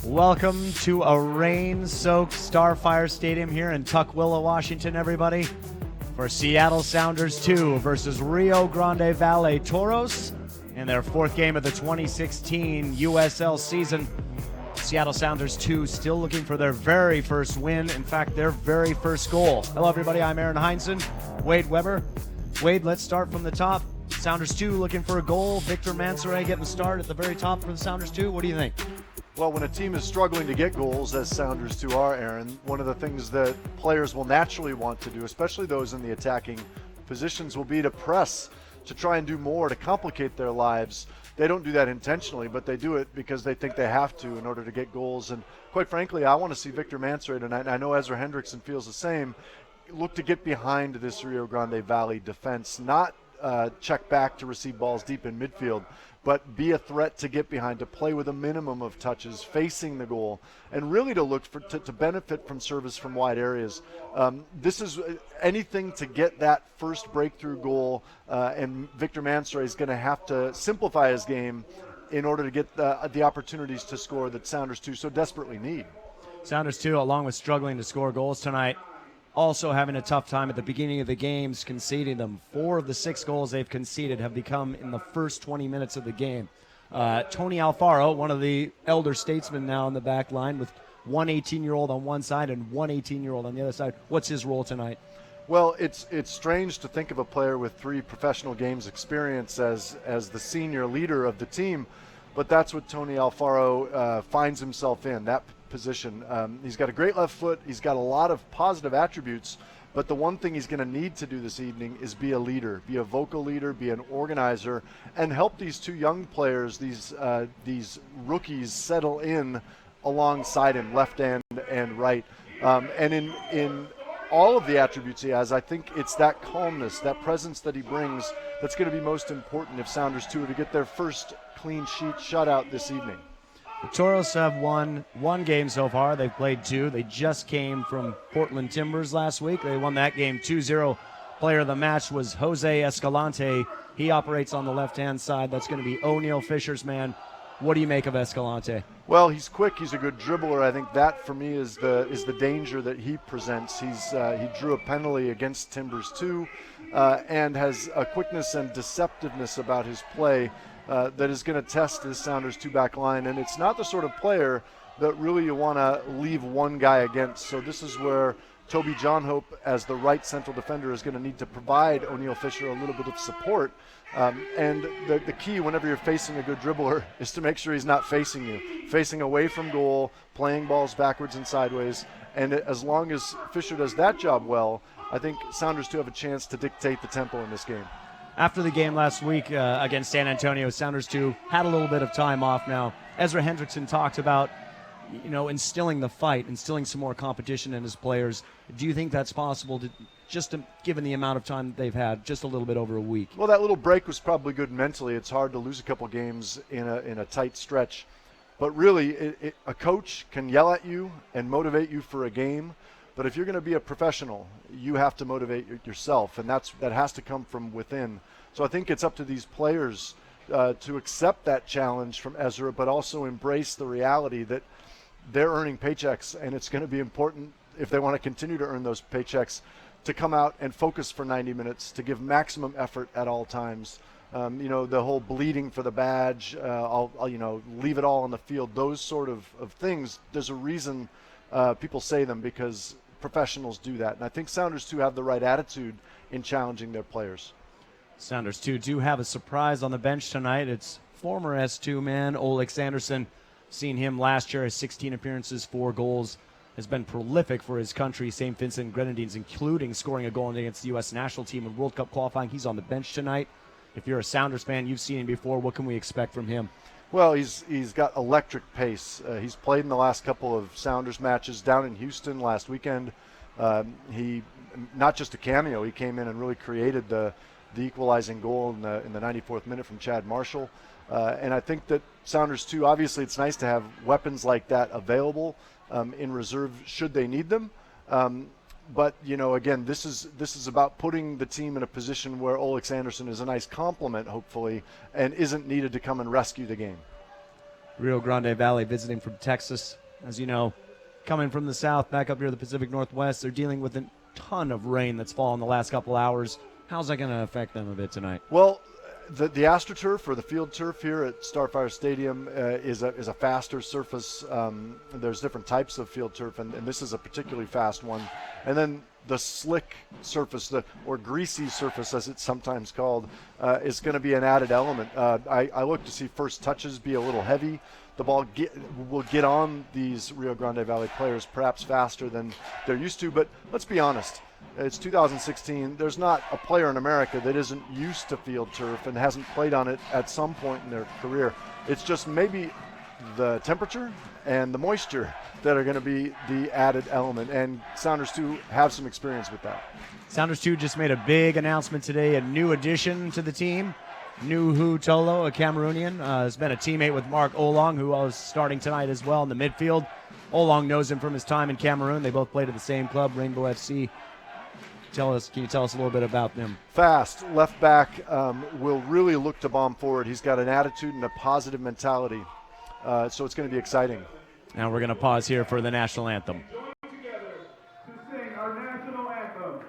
Welcome to a rain-soaked Starfire Stadium here in Tukwila, Washington, everybody, for Seattle Sounders 2 versus Rio Grande Valley Toros in their fourth game of the 2016 USL season. Seattle Sounders 2 still looking for their very first win, in fact, their very first goal. Hello, everybody. I'm Aaron Heinzen, Wade Weber. Wade, let's start from the top. Sounders 2 looking for a goal. Victor Mansoray getting the start at the very top for the Sounders 2. What do you think? Well, when a team is struggling to get goals, as Sounders 2 are, Aaron, one of the things that players will naturally want to do, especially those in the attacking positions, will be to press, to try and do more, to complicate their lives. They don't do that intentionally, but they do it because they think they have to in order to get goals. And quite frankly, I want to see Victor Mansoray tonight, and I know Ezra Hendrickson feels the same, look to get behind this Rio Grande Valley defense, not check back to receive balls deep in midfield, but be a threat to get behind, to play with a minimum of touches, facing the goal, and really to look for to benefit from service from wide areas. This is anything to get that first breakthrough goal, and Victor Mansoray is going to have to simplify his game in order to get the opportunities to score that Sounders 2 so desperately need. Sounders 2, along with struggling to score goals tonight, also having a tough time at the beginning of the games, conceding them. 4 of the 6 goals they've conceded have become in the first 20 minutes of the game. Tony Alfaro, one of the elder statesmen now in the back line, with one 18-year-old on one side and one 18-year-old on the other side. What's his role tonight? Well, it's strange to think of a player with 3 professional games experience as the senior leader of the team, but that's what Tony Alfaro finds himself in, that position. He's got a great left foot. He's got a lot of positive attributes, but the one thing he's going to need to do this evening is be a leader, be a vocal leader, be an organizer, and help these 2 young players, these rookies, settle in alongside him, left and right. And in all of the attributes he has, I think it's that calmness, that presence that he brings that's going to be most important if Sounders 2 are to get their first clean sheet shutout this evening. The Toros have won 1 game so far. They've played 2. They just came from Portland Timbers last week. They won that game 2-0. Player of the match was Jose Escalante. He operates on the left-hand side. That's going to be O'Neal Fisher's man. What do you make of Escalante? Well, he's quick. He's a good dribbler. I think that, for me, is the danger that he presents. He drew a penalty against Timbers 2 and has a quickness and deceptiveness about his play that is going to test this Sounders 2 back line. And it's not the sort of player that really you want to leave one guy against. So this is where Toby Johnhope, as the right central defender, is going to need to provide O'Neal Fisher a little bit of support. And the key whenever you're facing a good dribbler is to make sure he's not facing you, facing away from goal, playing balls backwards and sideways. And as long as Fisher does that job well, I think Sounders 2 have a chance to dictate the tempo in this game. After the game last week against San Antonio, Sounders 2 had a little bit of time off now. Ezra Hendrickson talked about, instilling the fight, instilling some more competition in his players. Do you think that's possible, given the amount of time they've had, just a little bit over a week? Well, that little break was probably good mentally. It's hard to lose a couple games in a tight stretch. But really, a coach can yell at you and motivate you for a game. But if you're going to be a professional, you have to motivate yourself, and that has to come from within. So I think it's up to these players to accept that challenge from Ezra, but also embrace the reality that they're earning paychecks, and it's going to be important, if they want to continue to earn those paychecks, to come out and focus for 90 minutes, to give maximum effort at all times. The whole bleeding for the badge, I'll leave it all on the field, those sort of things, there's a reason people say them, because professionals do that. And I think Sounders 2 have the right attitude in challenging their players. Sounders 2 do have a surprise on the bench tonight. It's former S2 man Olex Anderson. Seen him last year, has 16 appearances, 4 goals. Has been prolific for his country, St. Vincent Grenadines, including scoring a goal against the U.S. national team in World Cup qualifying. He's on the bench tonight. If you're a Sounders fan, you've seen him before. What can we expect from him? Well, he's got electric pace. He's played in the last couple of Sounders matches down in Houston last weekend. He, not just a cameo, he came in and really created the equalizing goal in the 94th minute from Chad Marshall. And I think that Sounders 2, obviously it's nice to have weapons like that available in reserve should they need them. But, again, this is about putting the team in a position where Olex Anderson is a nice complement, hopefully, and isn't needed to come and rescue the game. Rio Grande Valley visiting from Texas. As you know, coming from the south back up here to the Pacific Northwest, they're dealing with a ton of rain that's fallen the last couple hours. How's that going to affect them a bit tonight? Well, the AstroTurf, or the field turf here at Starfire Stadium, is a faster surface. There's different types of field turf, and this is a particularly fast one. And then the slick surface, or greasy surface as it's sometimes called, is going to be an added element. I look to see first touches be a little heavy. The ball will get on these Rio Grande Valley players perhaps faster than they're used to, but let's be honest. It's 2016. There's not a player in America that isn't used to field turf and hasn't played on it at some point in their career. It's just maybe the temperature and the moisture that are going to be the added element, and Sounders 2 have some experience with that. Sounders 2 just made a big announcement today, a new addition to the team. Nuhu Tolo, a Cameroonian, has been a teammate with Mark Olong, who was starting tonight as well in the midfield. Olong knows him from his time in Cameroon. They both played at the same club, Rainbow FC. Can you tell us a little bit about them? Fast, left back, will really look to bomb forward. He's got an attitude and a positive mentality, so it's going to be exciting. Now we're going to pause here for the national anthem. Join together to sing our national anthem.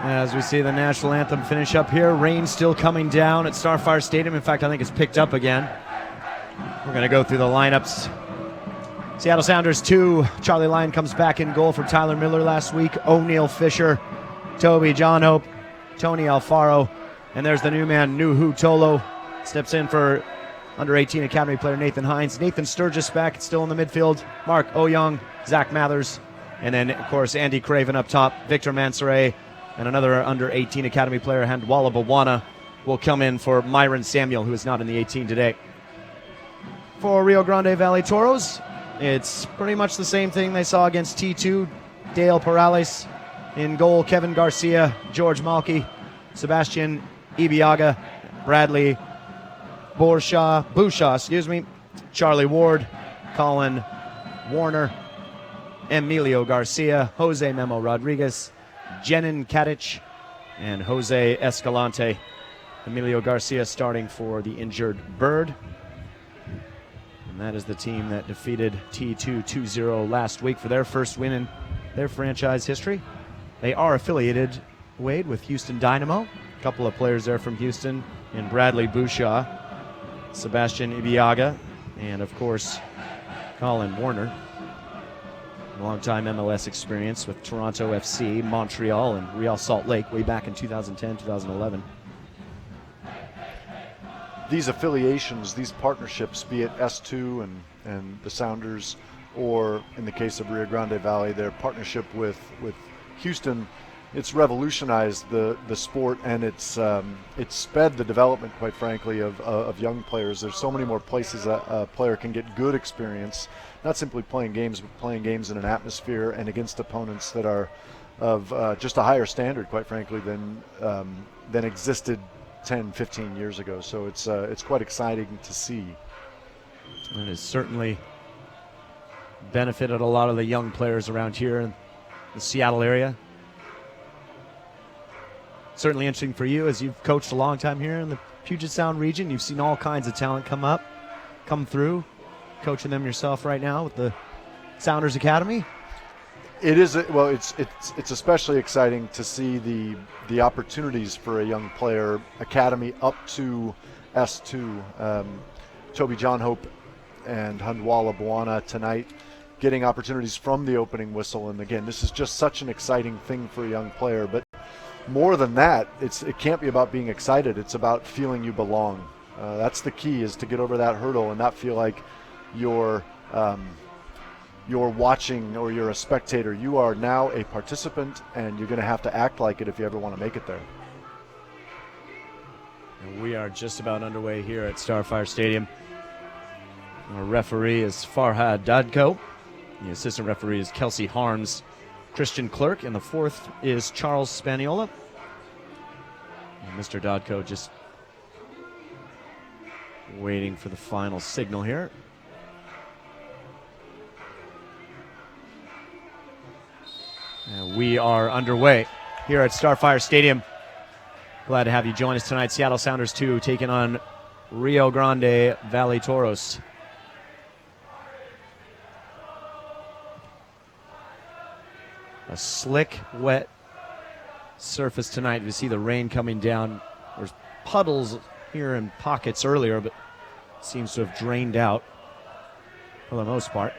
As we see the national anthem finish up here, rain still coming down at Starfire Stadium. In fact, I think it's picked up again. We're going to go through the lineups. Seattle Sounders 2, Charlie Lyon comes back in goal for Tyler Miller last week. O'Neal Fisher, Toby John Hope, Tony Alfaro, and there's the new man, Nuhu Tolo. Steps in for under-18 Academy player Nathan Hines. Nathan Sturgis back, still in the midfield. Mark Oyong, Zach Mathers, and then, of course, Andy Craven up top. Victor Mansoret, and another under-18 Academy player, Handwala Bawana, will come in for Myron Samuel, who is not in the 18 today. For Rio Grande Valley Toros, it's pretty much the same thing they saw against T2. Dale Perales in goal, Kevin Garcia, George Malky, Sebastian Ibiaga, Bradley Boucha, Charlie Ward, Colin Warner, Emilio Garcia, Jose Memo Rodriguez, Jenin Katic, and Jose Escalante. Emilio Garcia starting for the injured Bird. And that is the team that defeated T2 2-0 last week for their first win in their franchise history. They are affiliated, Wade, with Houston Dynamo. A couple of players there from Houston in Bradley Boucha, Sebastian Ibiaga, and of course, Colin Warner. Long-time MLS experience with Toronto FC, Montreal, and Real Salt Lake way back in 2010, 2011. These affiliations, these partnerships, be it S2 and the Sounders, or in the case of Rio Grande Valley, their partnership with Houston, it's revolutionized the sport, and it's sped the development, quite frankly, of young players. There's so many more places a player can get good experience, not simply playing games, but playing games in an atmosphere and against opponents that are of just a higher standard, quite frankly, than existed 10, 15 years ago. So it's quite exciting to see. It is certainly benefited a lot of the young players around here in the Seattle area. Certainly interesting for you as you've coached a long time here in the Puget Sound region. You've seen all kinds of talent come through, coaching them yourself right now with the Sounders Academy. It is well. It's especially exciting to see the opportunities for a young player academy up to S2. Toby John Hope and Handwala Bwana tonight getting opportunities from the opening whistle. And again, this is just such an exciting thing for a young player. But more than that, it can't be about being excited. It's about feeling you belong. That's the key, is to get over that hurdle and not feel like you're watching or you're a spectator. You are now a participant, and you're going to have to act like it if you ever want to make it there. And we are just about underway here at Starfire Stadium. Our referee is Farhad Dadko. The assistant referee is Kelsey Harms, Christian Clerk, and the fourth is Charles Spaniola. And Mr. Dadko just waiting for the final signal here. And we are underway here at Starfire Stadium. Glad to have you join us tonight. Seattle Sounders 2 taking on Rio Grande Valley Toros. A slick, wet surface tonight. You see the rain coming down. There's puddles here in pockets earlier, but seems to have drained out for the most part.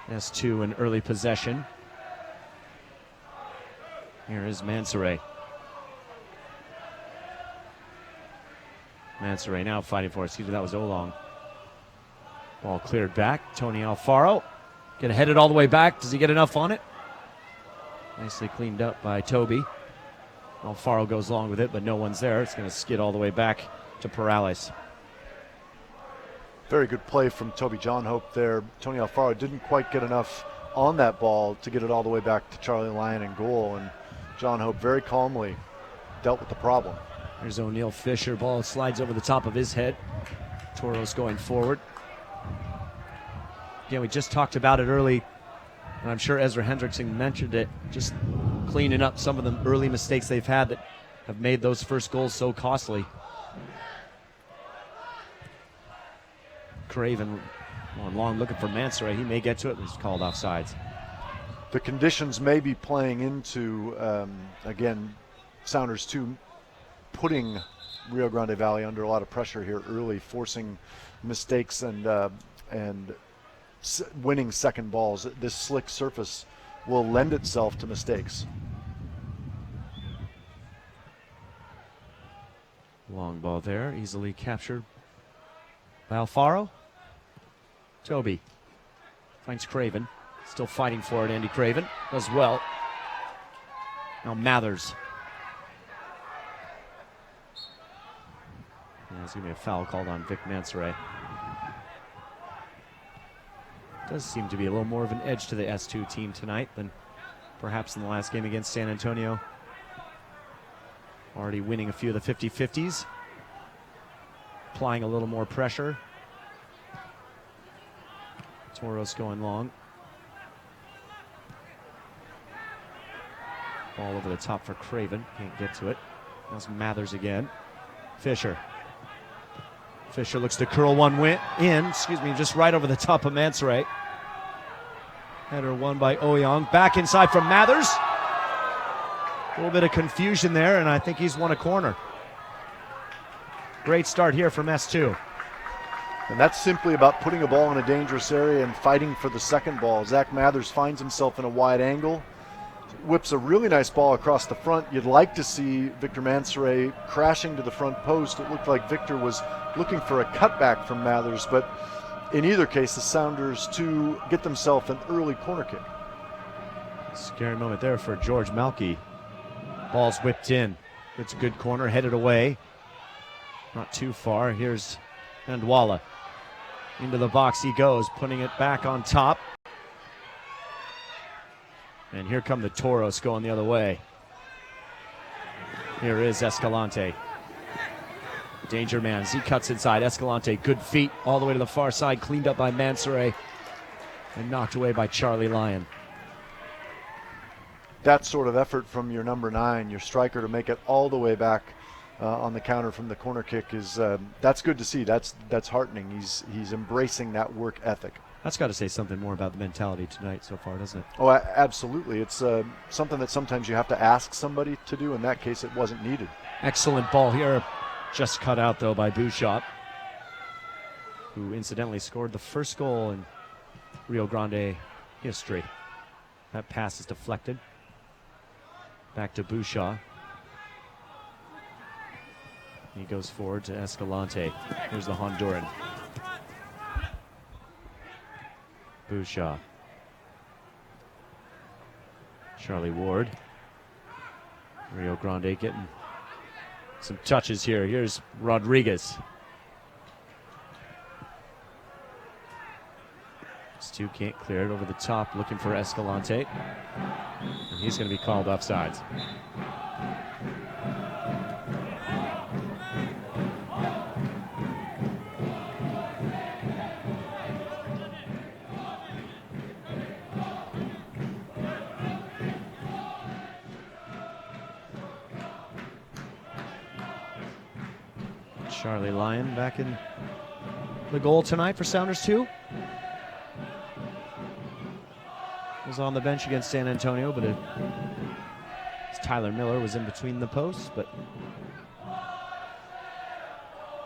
S2 in early possession. Here is Mansoray. Mansoray now fighting for it. Excuse me, that was Olong. Ball cleared back. Tony Alfaro. Gonna head it all the way back. Does he get enough on it? Nicely cleaned up by Toby. Alfaro goes along with it, but no one's there. It's gonna skid all the way back to Perales. Very good play from Toby John Hope there. Tony Alfaro didn't quite get enough on that ball to get it all the way back to Charlie Lyon in goal, and John Hope very calmly dealt with the problem. There's O'Neill Fisher. Ball slides over the top of his head. Toros going forward. Again, we just talked about it early, and I'm sure Ezra Hendrickson mentioned it, just cleaning up some of the early mistakes they've had that have made those first goals so costly. Craven on long looking for Mansoray. He may get to it, but he's called offsides. The conditions may be playing into, again, Sounders 2 putting Rio Grande Valley under a lot of pressure here early, forcing mistakes and winning second balls. This slick surface will lend itself to mistakes. Long ball there, easily captured by Alfaro. Toby finds Craven. Still fighting for it, Andy Craven. Does well. Now Mathers. Yeah, there's going to be a foul called on Vic Mansoray. Does seem to be a little more of an edge to the S2 team tonight than perhaps in the last game against San Antonio. Already winning a few of the 50-50s. Applying a little more pressure. Toros going long. Ball over the top for Craven. Can't get to it. That's Mathers again. Fisher. Fisher looks to curl one just right over the top of Mansoray. Header won by Oyong. Back inside from Mathers. A little bit of confusion there, and I think he's won a corner. Great start here from S2. And that's simply about putting a ball in a dangerous area and fighting for the second ball. Zach Mathers finds himself in a wide angle, whips a really nice ball across the front. You'd like to see Victor Mansoray crashing to the front post. It looked like Victor was looking for a cutback from Mathers, but in either case, the Sounders to get themselves an early corner kick. Scary moment there for George Malky. Ball's whipped in. It's a good corner, headed away. Not too far. Here's Handwala. Into the box he goes, putting it back on top. And here come the Toros going the other way. Here is Escalante. Danger man as he cuts inside. Escalante, good feet all the way to the far side, cleaned up by Mansoure and knocked away by Charlie Lyon. That sort of effort from your number 9, your striker, to make it all the way back on the counter from the corner kick is that's good to see. That's heartening. He's embracing that work ethic. That's got to say something more about the mentality tonight so far, doesn't it? Oh, absolutely. It's something that sometimes you have to ask somebody to do. In that case, it wasn't needed. Excellent ball here. Just cut out, though, by Bouchot, who incidentally scored the first goal in Rio Grande history. That pass is deflected. Back to Bouchot. He goes forward to Escalante. Here's the Honduran. Bouchot. Charlie Ward. Rio Grande getting some touches here. Here's Rodriguez. Stu can't clear it over the top, looking for Escalante. And he's going to be called offsides. Charlie Lyon back in the goal tonight for Sounders 2. Was on the bench against San Antonio, but Tyler Miller was in between the posts, but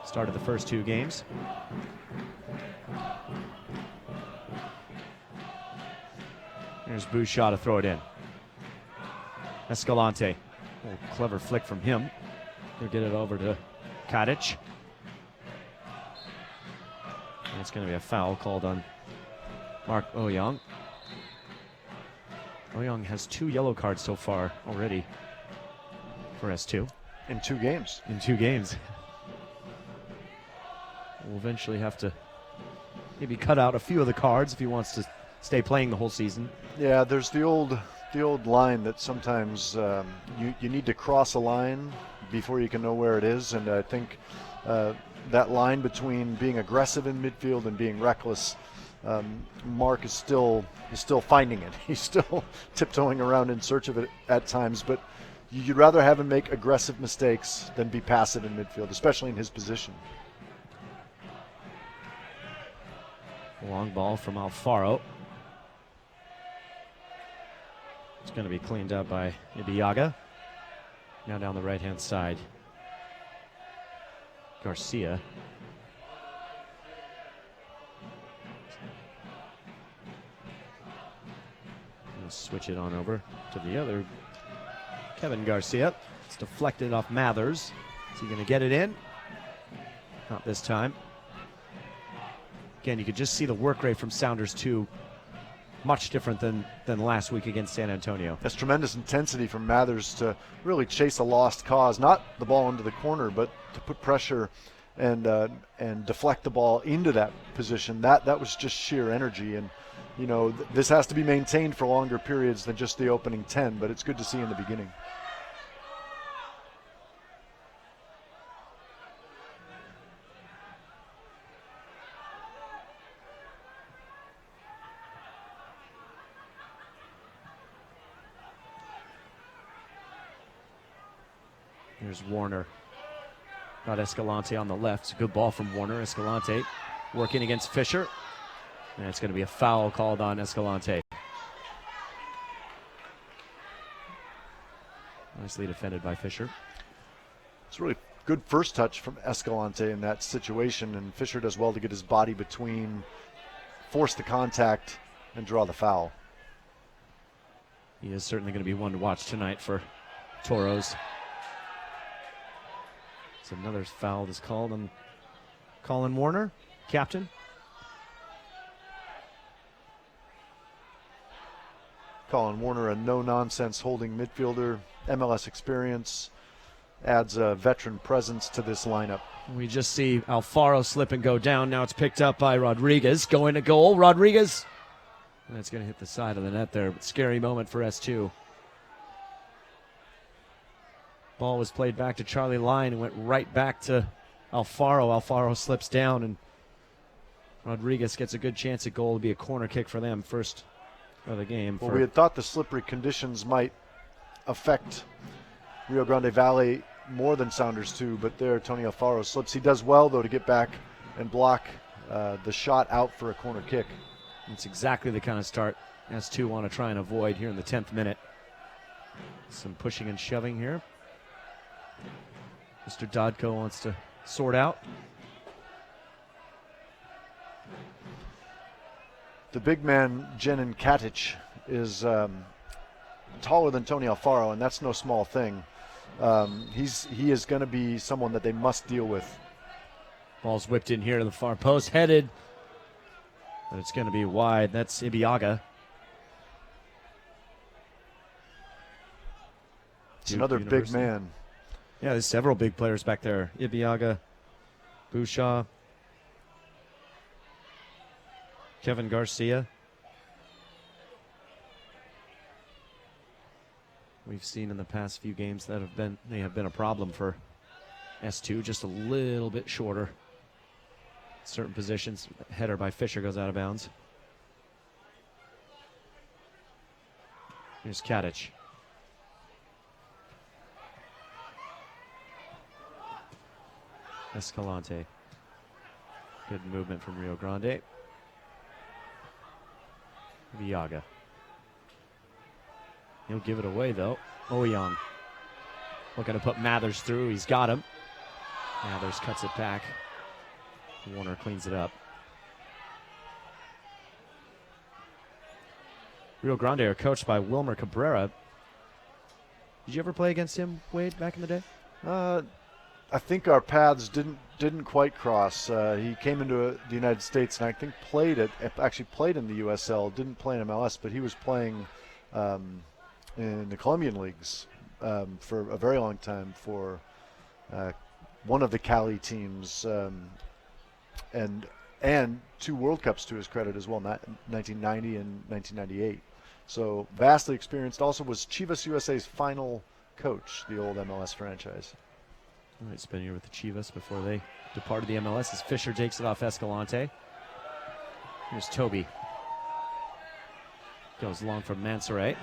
started the first 2 games. Here's Bouchot to throw it in. Escalante. Oh, clever flick from him. He'll get it over to Kadic. And it's going to be a foul called on Mark Oyong. Oyong has 2 yellow cards so far already for S2. In 2 games. In 2 games. We'll eventually have to maybe cut out a few of the cards if he wants to stay playing the whole season. Yeah, there's the old line that sometimes you need to cross a line before you can know where it is, and I think that line between being aggressive in midfield and being reckless, Mark is still finding it. He's still tiptoeing around in search of it at times, but you'd rather have him make aggressive mistakes than be passive in midfield, especially in his position. Long ball from Alfaro. It's going to be cleaned up by Ibiaga. Now down the right-hand side, Garcia. We'll switch it on over to the other, Kevin Garcia. It's deflected off Mathers. Is he going to get it in? Not this time. Again, you could just see the work rate from Sounders 2. Much different than last week against San Antonio. That's tremendous intensity from Mathers to really chase a lost cause, not the ball into the corner, but to put pressure and deflect the ball into that position. That was just sheer energy, and you know this has to be maintained for longer periods than just the opening 10. But it's good to see in the beginning. Here's Warner. Got Escalante on the left. It's a good ball from Warner. Escalante working against Fisher. And it's going to be a foul called on Escalante. Nicely defended by Fisher. It's really good first touch from Escalante in that situation, and Fisher does well to get his body between, force the contact, and draw the foul. He is certainly going to be one to watch tonight for Toros. So another foul is called on Colin Warner, captain. Colin Warner, a no-nonsense holding midfielder, MLS experience, adds a veteran presence to this lineup. We just see Alfaro slip and go down. Now it's picked up by Rodriguez. Going to goal. Rodriguez. That's going to hit the side of the net there. But scary moment for S2. Ball was played back to Charlie Lyon and went right back to Alfaro slips down, and Rodriguez gets a good chance at goal. It'll be a corner kick for them, first of the game. Well, we had thought the slippery conditions might affect Rio Grande Valley more than Sounders too, but there Tony Alfaro slips. He does well, though, to get back and block the shot out for a corner kick. It's exactly the kind of start S2 want to try and avoid here in the 10th minute. Some pushing and shoving here. Mr. Dodko wants to sort out. The big man, Jenin Katic, is taller than Tony Alfaro, and that's no small thing. He is going to be someone that they must deal with. Ball's whipped in here to the far post, headed, but it's going to be wide. That's Ibiaga. It's another big man. Yeah, there's several big players back there. Ibiaga, Bouchard, Kevin Garcia. We've seen in the past few games that they have been a problem for S2, just a little bit shorter. Certain positions, header by Fisher goes out of bounds. Here's Katic. Escalante. Good movement from Rio Grande. Villaga. He'll give it away, though. Ouyang looking to put Mathers through. He's got him. Mathers cuts it back. Warner cleans it up. Rio Grande are coached by Wilmer Cabrera. Did you ever play against him, Wade, back in the day? I think our paths didn't quite cross. He came into the United States and I think played in the USL. Didn't play in MLS, but he was playing in the Colombian leagues for a very long time for one of the Cali teams, and 2 World Cups to his credit as well, 1990 and 1998. So vastly experienced. Also was Chivas USA's final coach, the old MLS franchise. All right, spent here with the Chivas before they departed the MLS as Fisher takes it off Escalante. Here's Toby. Goes long from Mansoret.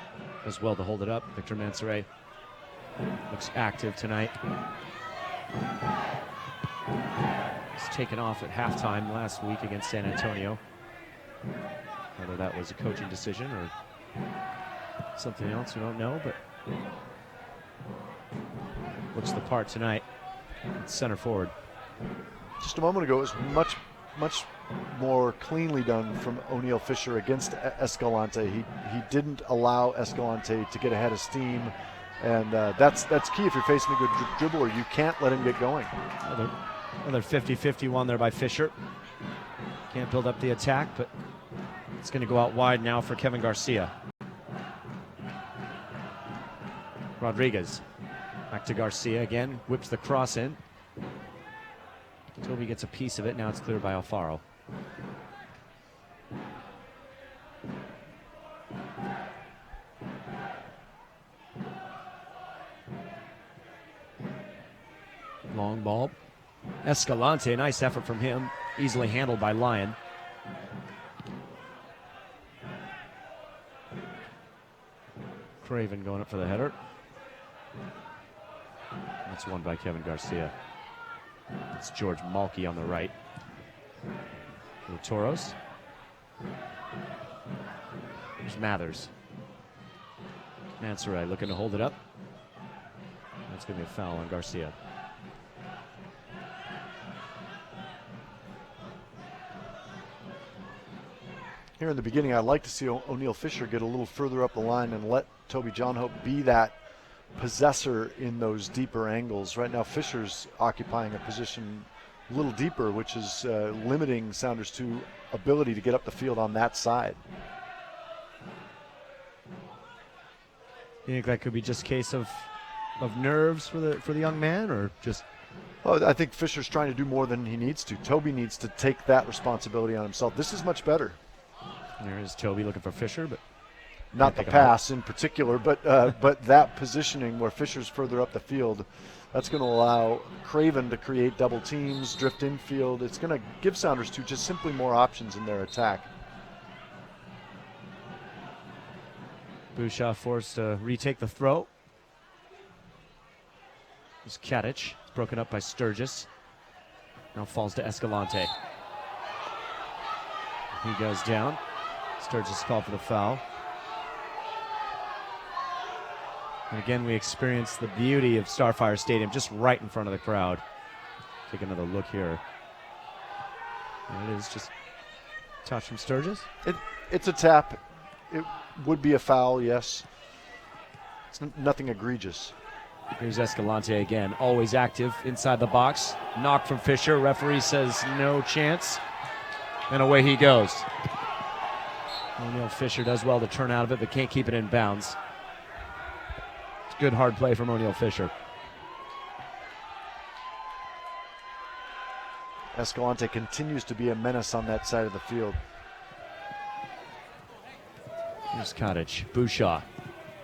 Does well to hold it up. Victor Mansoret looks active tonight. He's taken off at halftime last week against San Antonio. Whether that was a coaching decision or something else, we don't know, but looks the part tonight. Center forward. Just a moment ago, it was much more cleanly done from O'Neal Fisher against Escalante. He didn't allow Escalante to get ahead of steam, and that's key if you're facing a good dribbler. You can't let him get going. Another 50-50 one there by Fisher. Can't build up the attack, but it's going to go out wide now for Kevin Garcia. Rodriguez. Back to Garcia again, whips the cross in. Toby gets a piece of it, now it's cleared by Alfaro. Long ball. Escalante, nice effort from him, easily handled by Lyon. Craven going up for the header. That's won by Kevin Garcia. It's George Malky on the right. Toros. There's Mathers. Mansoret looking to hold it up. That's going to be a foul on Garcia. Here in the beginning, I'd like to see O'Neal Fisher get a little further up the line and let Toby John Hope be that possessor in those deeper angles. Right now, Fisher's occupying a position a little deeper, which is limiting Sounders' ability to get up the field on that side. You think that could be just a case of nerves for the young man, or just? Well, I think Fisher's trying to do more than he needs to. Toby needs to take that responsibility on himself. This is much better. There is Toby looking for Fisher, but not the pass in particular, but that positioning where Fisher's further up the field That's going to allow Craven to create double teams, drift infield. It's going to give Sounders 2 just simply more options in their attack. Bouchard forced to retake the throw. It's Katic. It's broken up by Sturgis. Now falls to Escalante. He goes down. Sturgis called for the foul. And again, we experience the beauty of Starfire Stadium just right in front of the crowd. Take another look here. And it is just a touch from Sturgis. It's a tap. It would be a foul, yes. It's nothing egregious. Here's Escalante again, always active inside the box. Knock from Fisher. Referee says no chance. And away he goes. O'Neal Fisher does well to turn out of it, but can't keep it in bounds. It's good hard play from O'Neal Fisher. Escalante continues to be a menace on that side of the field. Here's Katic. Bouchard.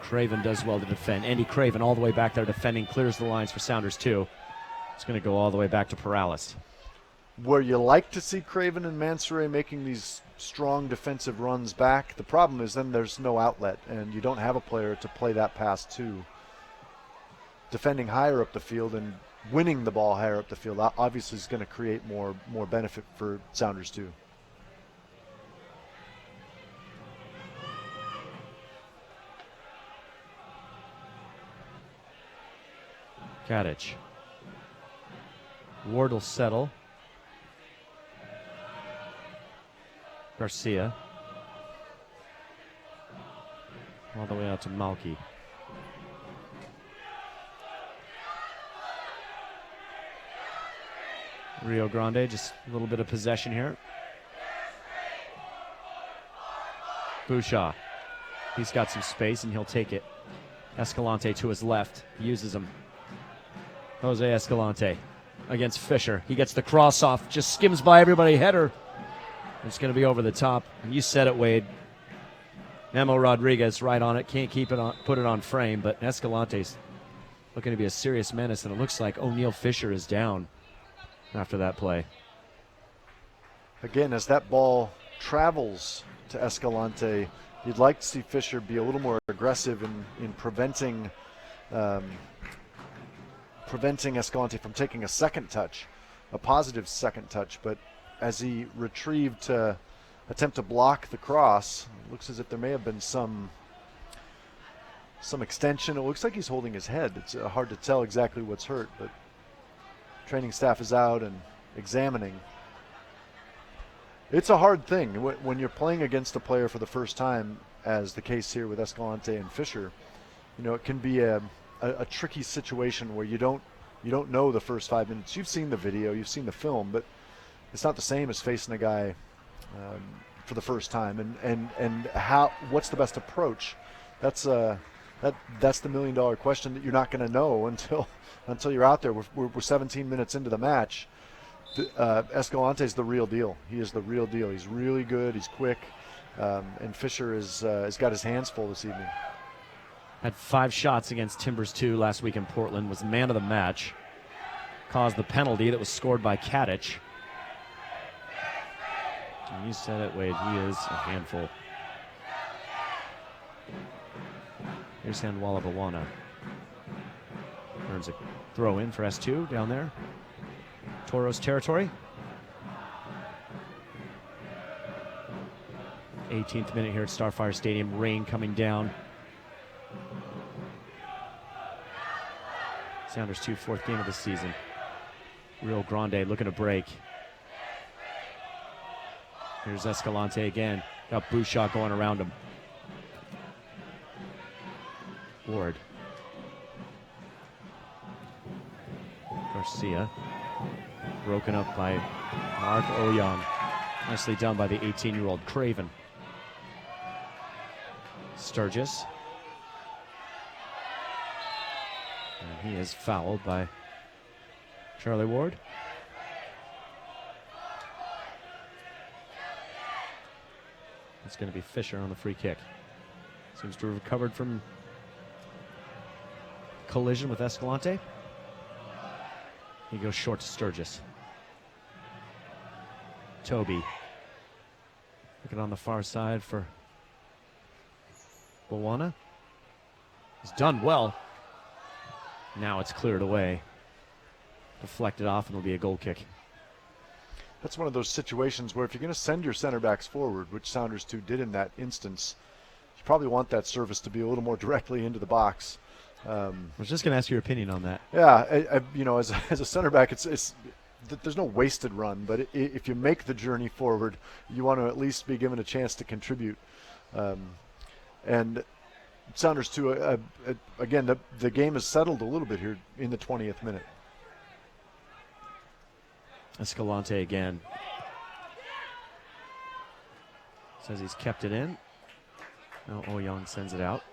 Craven does well to defend. Andy Craven all the way back there defending, clears the lines for Sounders 2. It's going to go all the way back to Perales. Where you like to see Craven and Mansoure making these strong defensive runs back, the problem is then there's no outlet, and you don't have a player to play that pass to. Defending higher up the field and winning the ball higher up the field obviously is going to create more benefit for Sounders 2. Katic. Ward will settle. Garcia. All the way out to Malky. Rio Grande, just a little bit of possession here. Bouchard. He's got some space and he'll take it. Escalante to his left. He uses him. Jose Escalante against Fisher. He gets the cross off, just skims by everybody. Header. It's going to be over the top. And you said it, Wade. Memo Rodriguez right on it. Can't keep it on, put it on frame, but Escalante's looking to be a serious menace, and it looks like O'Neal Fisher is down after that play. Again, as that ball travels to Escalante, you'd like to see Fisher be a little more aggressive in preventing Escalante from taking a second touch, a positive second touch. But as he retrieved to attempt to block the cross, it looks as if there may have been some extension. It looks like he's holding his head. It's hard to tell exactly what's hurt, but training staff is out and examining. It's a hard thing when you're playing against a player for the first time, as the case here with Escalante and Fisher. You know, it can be a tricky situation where you don't know the first 5 minutes. You've seen the video, you've seen the film, but it's not the same as facing a guy for the first time. And what's the best approach? That's the $1 million question that you're not going to know until you're out there. We're 17 minutes into the match. Escalante's the real deal. He is the real deal. He's really good. He's quick, and Fisher has got his hands full this evening. Had 5 shots against Timbers 2 last week in Portland, was man of the match. Caused the penalty that was scored by Katic. And you said it, Wade, he is a handful. Here's Handwalla Bawana. Earns a throw in for S2 down there. Toros territory. 18th minute here at Starfire Stadium. Rain coming down. Sounders 2, 4th game of the season. Rio Grande looking to break. Here's Escalante again. Got Bouchard going around him. Ward. Garcia. Broken up by Mark Oyong. Nicely done by the 18-year-old Craven. Sturgis. And he is fouled by Charlie Ward. It's going to be Fisher on the free kick. Seems to have recovered from collision with Escalante. He goes short to Sturgis. Toby. Looking on the far side for Bowana. He's done well. Now it's cleared away. Deflected off, and it'll be a goal kick. That's one of those situations where if you're going to send your center backs forward, which Sounders 2 did in that instance, you probably want that service to be a little more directly into the box. I was just going to ask your opinion on that. Yeah, as a center back, there's no wasted run, but if you make the journey forward, you want to at least be given a chance to contribute. And Sounders 2, again, the game is settled a little bit here in the 20th minute. Escalante again. Says he's kept it in. No, Ouyang sends it out.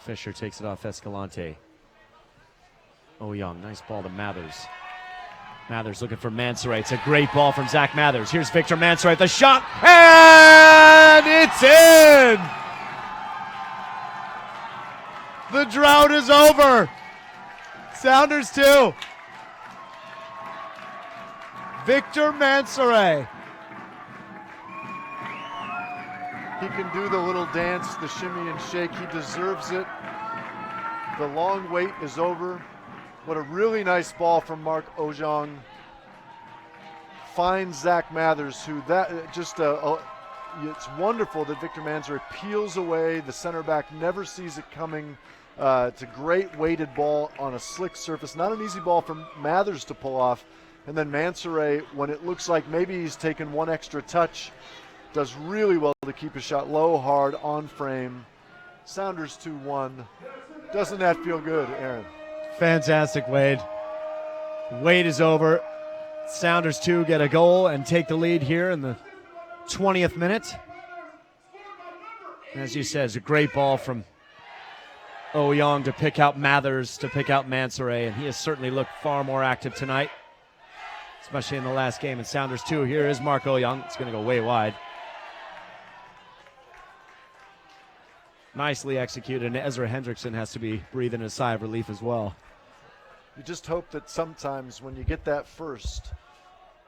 Fisher takes it off Escalante. Ouyang, nice ball to Mathers. Mathers looking for Mansoray. It's a great ball from Zach Mathers. Here's Victor Mansoray. The shot, and it's in! The drought is over. Sounders 2. Victor Mansoray. He can do the little dance, the shimmy and shake. He deserves it. The long wait is over. What a really nice ball from Mark Ouyang. Finds Zach Mathers, who it's wonderful that Victor Mansoray peels away. The center back never sees it coming. It's a great weighted ball on a slick surface. Not an easy ball for Mathers to pull off. And then Mansoray, when it looks like maybe he's taken one extra touch, does really well to keep his shot low, hard, on frame. Sounders 2-1. Doesn't that feel good, Aaron? Fantastic, Wade. Wait is over. Sounders 2 get a goal and take the lead here in the 20th minute. As you said, it's a great ball from Ouyang to pick out Mathers, to pick out Mansoray, and he has certainly looked far more active tonight, especially in the last game. And Sounders 2, here is Mark Ouyang. It's going to go way wide. Nicely executed, and Ezra Hendrickson has to be breathing a sigh of relief as well. You just hope that sometimes when you get that first,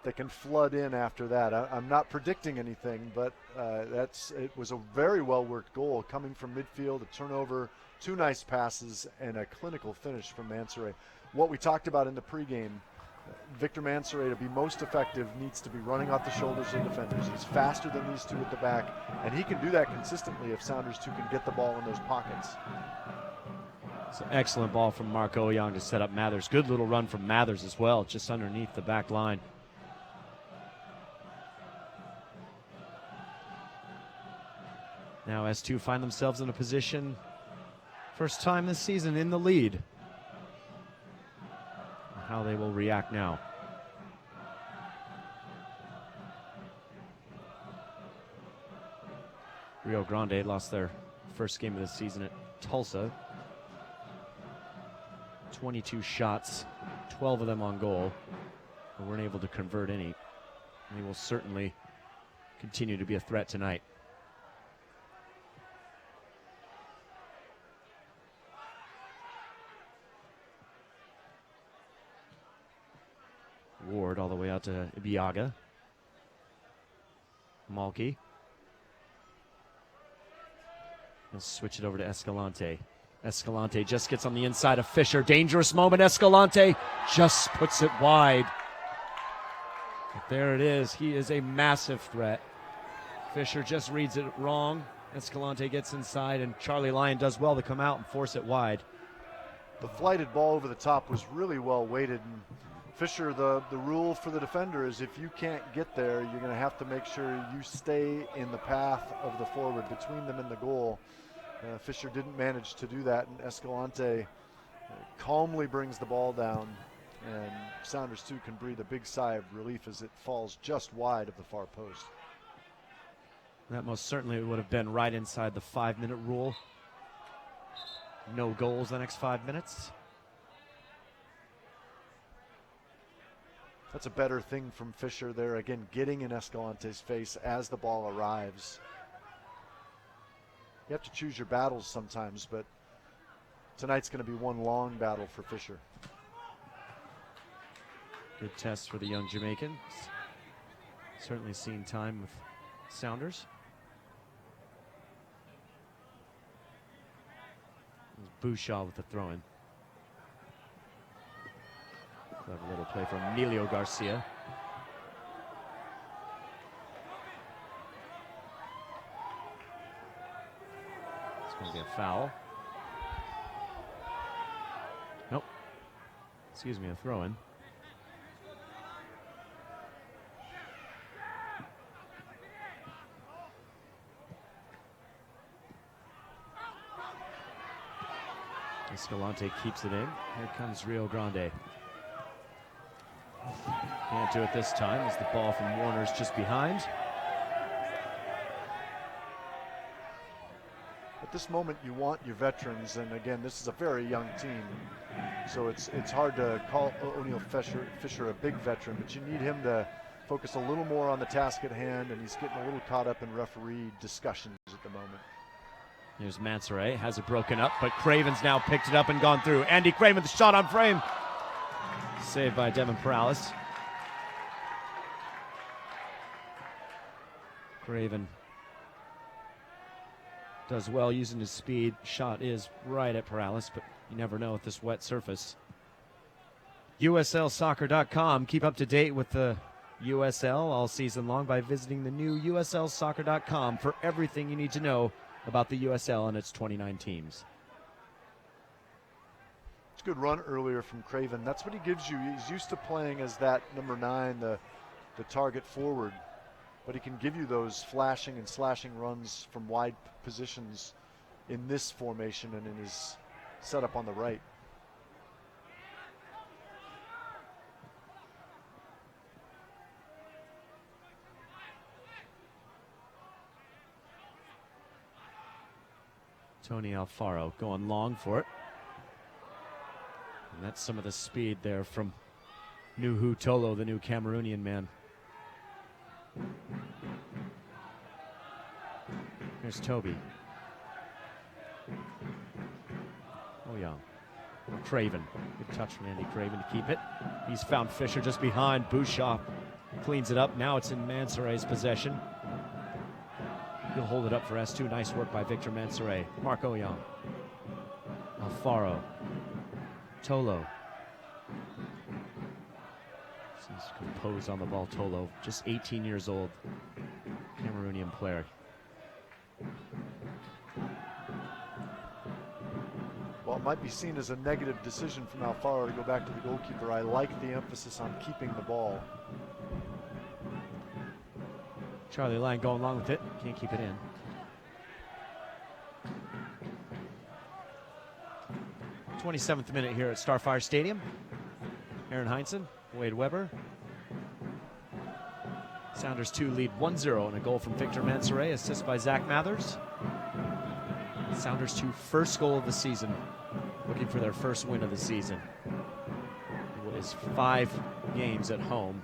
they can flood in after that. I'm not predicting anything, but it was a very well-worked goal coming from midfield, a turnover, 2 nice passes, and a clinical finish from Mansoray. What we talked about in the pregame, Victor Mansoray, to be most effective, needs to be running off the shoulders of defenders. He's faster than these two at the back, and he can do that consistently if Sounders 2 can get the ball in those pockets. It's an excellent ball from Mark Ouyang to set up Mathers. Good little run from Mathers as well, just underneath the back line. Now S2 find themselves in a position, first time this season, in the lead. How they will react now. Rio Grande lost their first game of the season at Tulsa. 22 shots, 12 of them on goal. They weren't able to convert any. They will certainly continue to be a threat tonight. Ward all the way out to Ibiaga. Malky. He'll switch it over to Escalante. Escalante just gets on the inside of Fisher. Dangerous moment. Escalante just puts it wide. But there it is. He is a massive threat. Fisher just reads it wrong. Escalante gets inside, and Charlie Lyon does well to come out and force it wide. The flighted ball over the top was really well weighted. And Fisher, the rule for the defender is if you can't get there, you're going to have to make sure you stay in the path of the forward between them and the goal. Fisher didn't manage to do that, and Escalante calmly brings the ball down, and Sounders 2 can breathe a big sigh of relief as it falls just wide of the far post. That most certainly would have been right inside the 5-minute rule. No goals the next 5 minutes. That's a better thing from Fisher there, again, getting in Escalante's face as the ball arrives. You have to choose your battles sometimes, but tonight's going to be one long battle for Fisher. Good test for the young Jamaican. Certainly seen time with Sounders. Bouchard with the throw-in. Clever little play from Emilio Garcia. It's going to be a foul. Nope. Excuse me, a throw-in. Escalante keeps it in. Here comes Rio Grande. Can't do it this time as the ball from Warner's just behind. At this moment, you want your veterans, and again, this is a very young team, so it's hard to call O'Neal Fisher a big veteran, but you need him to focus a little more on the task at hand, and he's getting a little caught up in referee discussions at the moment. Here's Mansoret, has it broken up, but Craven's now picked it up and gone through. Andy Craven with the shot on frame. Saved by Devin Perales. Craven does well using his speed. Shot is right at Perales, but you never know with this wet surface. USLsoccer.com. Keep up to date with the USL all season long by visiting the new USLsoccer.com for everything you need to know about the USL and its 29 teams. It's a good run earlier from Craven. That's what he gives you. He's used to playing as that number 9, the target forward, but he can give you those flashing and slashing runs from wide positions in this formation and in his setup on the right. Tony Alfaro going long for it. And that's some of the speed there from Nuhu Tolo, the new Cameroonian man. Here's Toby. Oh, yeah. Craven. Good touch from Andy Craven to keep it. He's found Fisher just behind. Bouchard cleans it up. Now it's in Mansoret's possession. He'll hold it up for S2. Nice work by Victor Mansoret. Mark Oyan. Alfaro. Tolo. Seems composed on the ball. Tolo, just 18 years old. Cameroonian player. Well, it might be seen as a negative decision from Alfaro to go back to the goalkeeper. I like the emphasis on keeping the ball. Charlie Lang going along with it. Can't keep it in. '27th minute here at Starfire Stadium. Aaron Heinsohn, Wade Weber. Sounders 2 lead 1-0 and a goal from Victor Mansoret, assist by Zach Mathers. Sounders 2 first goal of the season, looking for their first win of the season. It is 5 games at home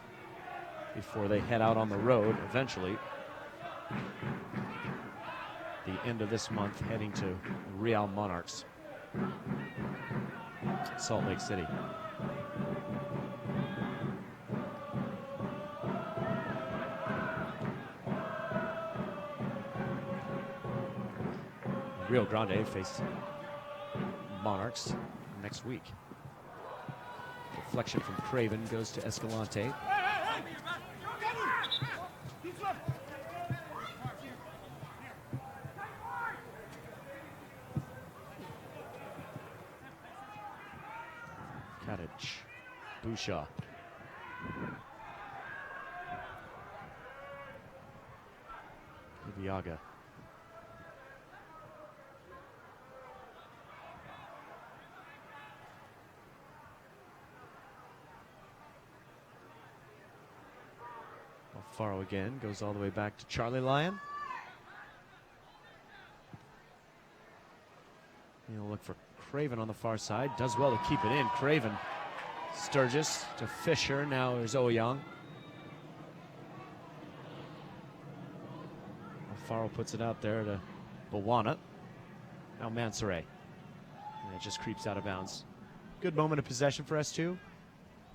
before they head out on the road eventually. The end of this month, heading to Real Monarchs, Salt Lake City. Rio Grande face Monarchs next week. Deflection from Craven goes to Escalante. Kadich, Bouchard. Viaga. Alfaro again, goes all the way back to Charlie Lyon. He'll look for Craven on the far side. Does well to keep it in. Craven. Sturgis to Fisher. Now there's Ouyang. Alfaro puts it out there to Bawana. Now Mansoret. And it just creeps out of bounds. Good moment of possession for S2.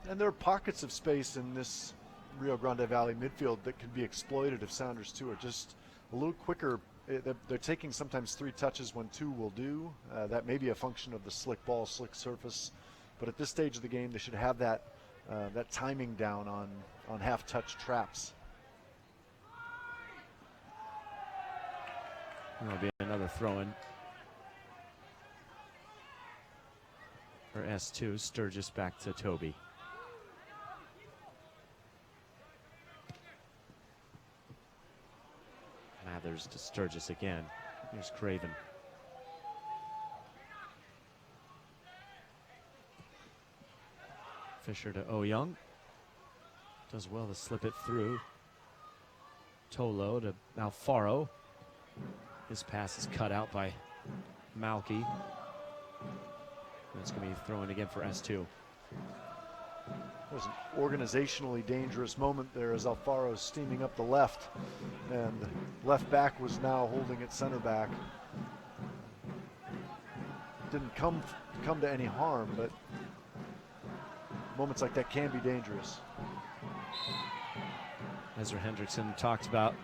And there are pockets of space in this Rio Grande Valley midfield that can be exploited if Sounders 2 are just a little quicker. They're taking sometimes 3 touches when 2 will do. That may be a function of the slick ball, slick surface. But at this stage of the game, they should have that timing down on half-touch traps. There'll be another throw-in for S2. Sturgis back to Toby. Mathers to Sturgis again. Here's Craven. Fisher to Oyoung. Does well to slip it through. Tolo to Alfaro. His pass is cut out by Malky. It's going to be thrown again for S2. There's an organizationally dangerous moment there as Alfaro's steaming up the left, and the left back was now holding at center back. Didn't come to any harm, but moments like that can be dangerous. Ezra Hendrickson talked about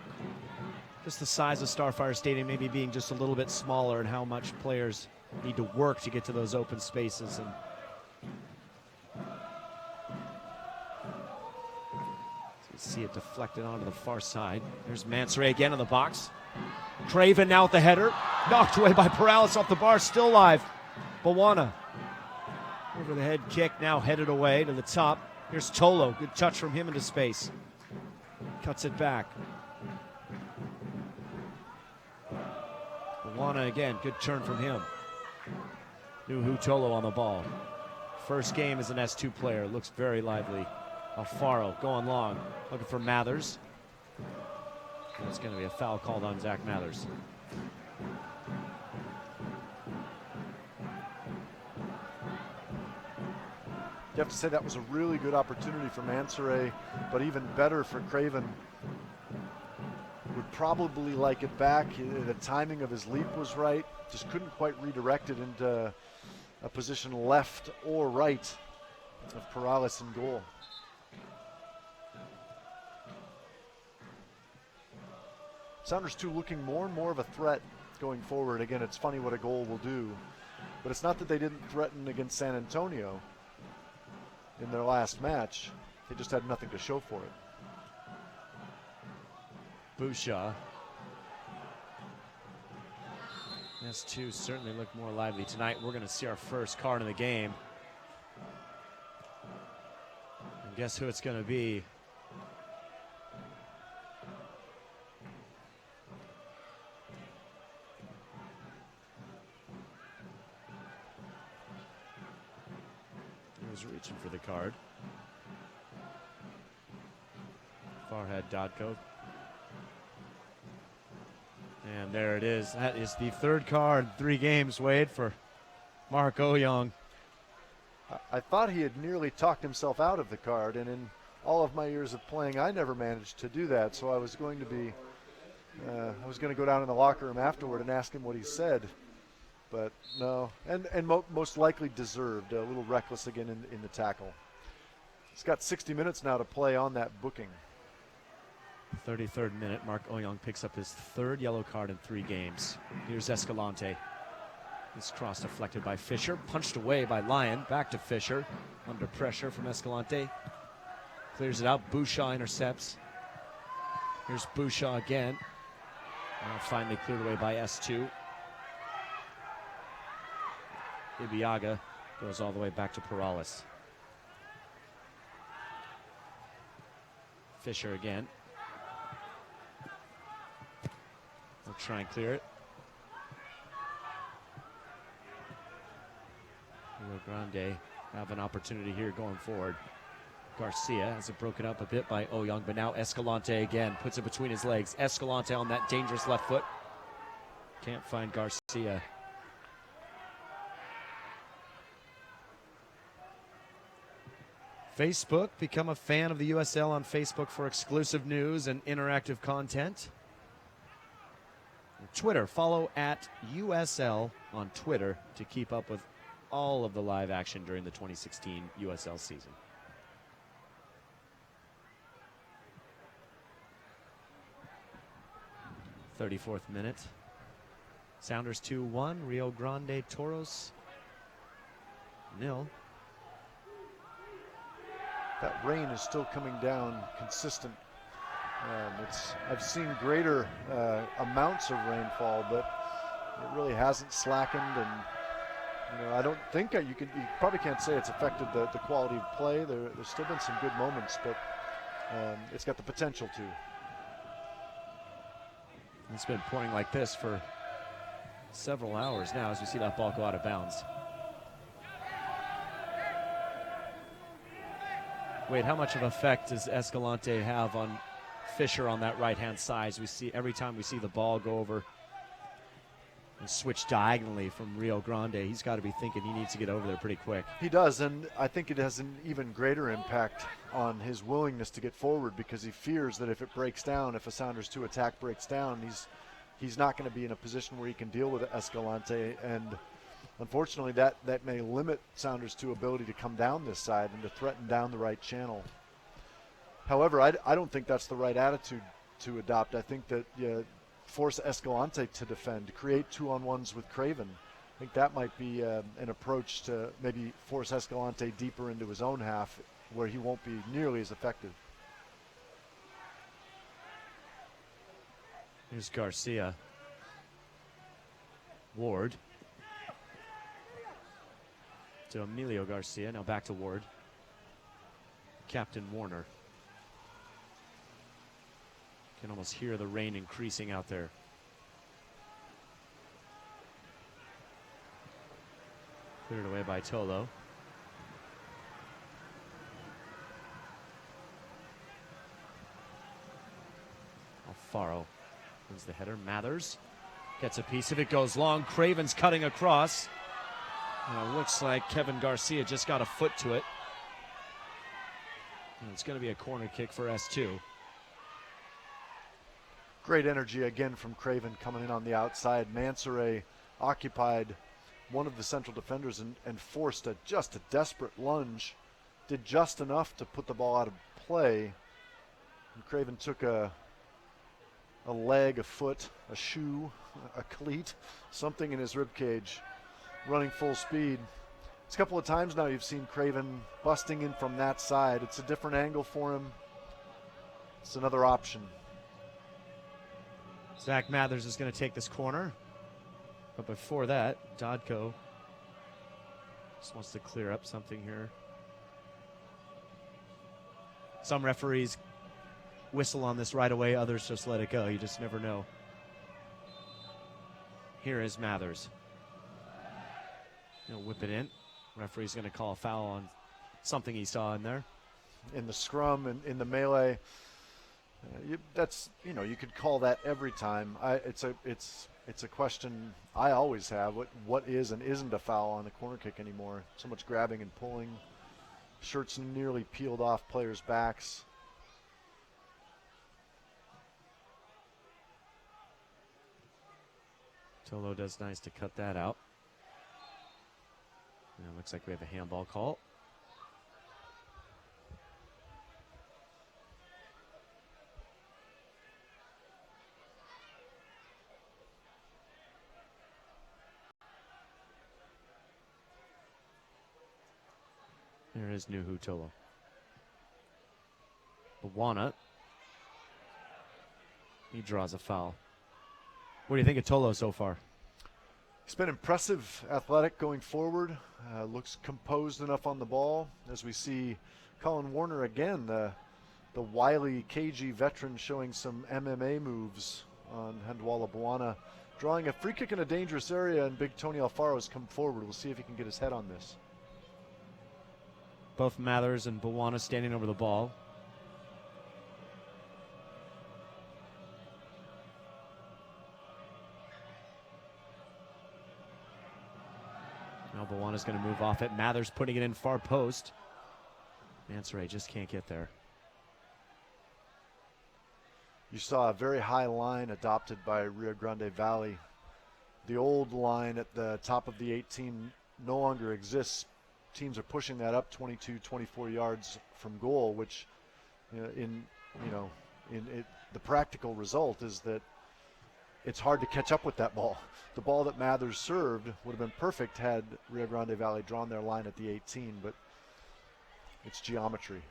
just the size of Starfire Stadium maybe being just a little bit smaller and how much players need to work to get to those open spaces. And so you see it deflected onto the far side. There's Mansoray again in the box. Craven now with the header. Knocked away by Perales off the bar, still alive. Bawana. Over the head kick, now headed away to the top. Here's Tolo, good touch from him into space. Cuts it back. Bawana again, good turn from him. Nuhu Tolo on the ball. First game as an S2 player, looks very lively. Alfaro going long, looking for Mathers. It's going to be a foul called on Zach Mathers. You have to say that was a really good opportunity for Mansoray, but even better for Craven. Would probably like it back. The timing of his leap was right. Just couldn't quite redirect it into a position left or right of Perales in goal. Sounders 2 looking more and more of a threat going forward. Again, it's funny what a goal will do, but it's not that they didn't threaten against San Antonio in their last match. They just had nothing to show for it. Boucha. S2 certainly look more lively tonight. We're going to see our first card in the game. And guess who it's going to be? He was reaching for the card. Farhad Dodko. And there it is. That is the third card in 3 games, Wade, for Mark Oyoung. I thought he had nearly talked himself out of the card, and in all of my years of playing, I never managed to do that. So I was going to go down in the locker room afterward and ask him what he said, but no. And most likely deserved. A little reckless again in the tackle. He's got 60 minutes now to play on that booking. 33rd minute, Mark Oyoung picks up his 3rd yellow card in 3 games. Here's Escalante. This cross deflected by Fisher, punched away by Lyon. Back to Fisher, under pressure from Escalante. Clears it out, Boucha intercepts. Here's Boucha again. Now finally cleared away by S2. Ibiaga goes all the way back to Perales. Fisher again. We'll try and clear it. Rio Grande have an opportunity here going forward. Garcia has it broken up a bit by Oyoung, but now Escalante again puts it between his legs. Escalante on that dangerous left foot. Can't find Garcia. Facebook, become a fan of the USL on Facebook for exclusive news and interactive content. Twitter, follow at USL on Twitter to keep up with all of the live action during the 2016 USL season. '34th minute. Sounders 2-1. Rio Grande Toros 0. That rain is still coming down consistent. I've seen greater amounts of rainfall, but it really hasn't slackened. And I don't think you probably can't say it's affected the quality of play. There's still been some good moments, but it's got the potential to. It's been pouring like this for several hours now as we see that ball go out of bounds. Wade, how much of effect does Escalante have on Fisher on that right-hand side? As we see every time we see the ball go over and switch diagonally from Rio Grande, he's got to be thinking he needs to get over there pretty quick. He does, and I think it has an even greater impact on his willingness to get forward, because he fears that if it breaks down, if a Sounders 2 attack breaks down, he's not going to be in a position where he can deal with Escalante, and unfortunately that may limit Sounders 2 ability to come down this side and to threaten down the right channel. However, I don't think that's the right attitude to adopt. I think that force Escalante to defend, create 2-on-1s with Craven. I think that might be an approach to maybe force Escalante deeper into his own half where he won't be nearly as effective. Here's Garcia. Ward. To Emilio Garcia. Now back to Ward. Captain Warner. Can almost hear the rain increasing out there. Cleared away by Tolo. Alfaro wins the header. Mathers gets a piece of it, goes long. Craven's cutting across. Looks like Kevin Garcia just got a foot to it. And it's going to be a corner kick for S2. Great energy again from Craven coming in on the outside. Mansoure occupied one of the central defenders and forced just a desperate lunge. Did just enough to put the ball out of play. And Craven took a leg, a foot, a shoe, a cleat, something in his rib cage, running full speed. It's a couple of times now you've seen Craven busting in from that side. It's a different angle for him. It's another option. Zach Mathers is going to take this corner. But before that, Dodko just wants to clear up something here. Some referees whistle on this right away, others just let it go. You just never know. Here is Mathers. He'll whip it in. Referee's going to call a foul on something he saw in there. In the scrum and in the melee. You could call that every time. It's a question I always have. What is and isn't a foul on a corner kick anymore? So much grabbing and pulling. Shirts nearly peeled off players' backs. Tolo does nice to cut that out. And it looks like we have a handball call. There is Nuhu Tolo. Bawana. He draws a foul. What do you think of Tolo so far? He's been impressive, athletic going forward. Looks composed enough on the ball. As we see Colin Warner again, the wily, cagey veteran showing some MMA moves on Handwalla Bawana. Drawing a free kick in a dangerous area, and big Tony Alfaro has come forward. We'll see if he can get his head on this. Both Mathers and Bawana standing over the ball. Now Bawana's going to move off it. Mathers putting it in far post. Mansoure just can't get there. You saw a very high line adopted by Rio Grande Valley. The old line at the top of the 18 no longer exists. Teams are pushing that up 22, 24 yards from goal, which the practical result is that it's hard to catch up with that ball. The ball that Mathers served would have been perfect had Rio Grande Valley drawn their line at the 18, but it's geometry.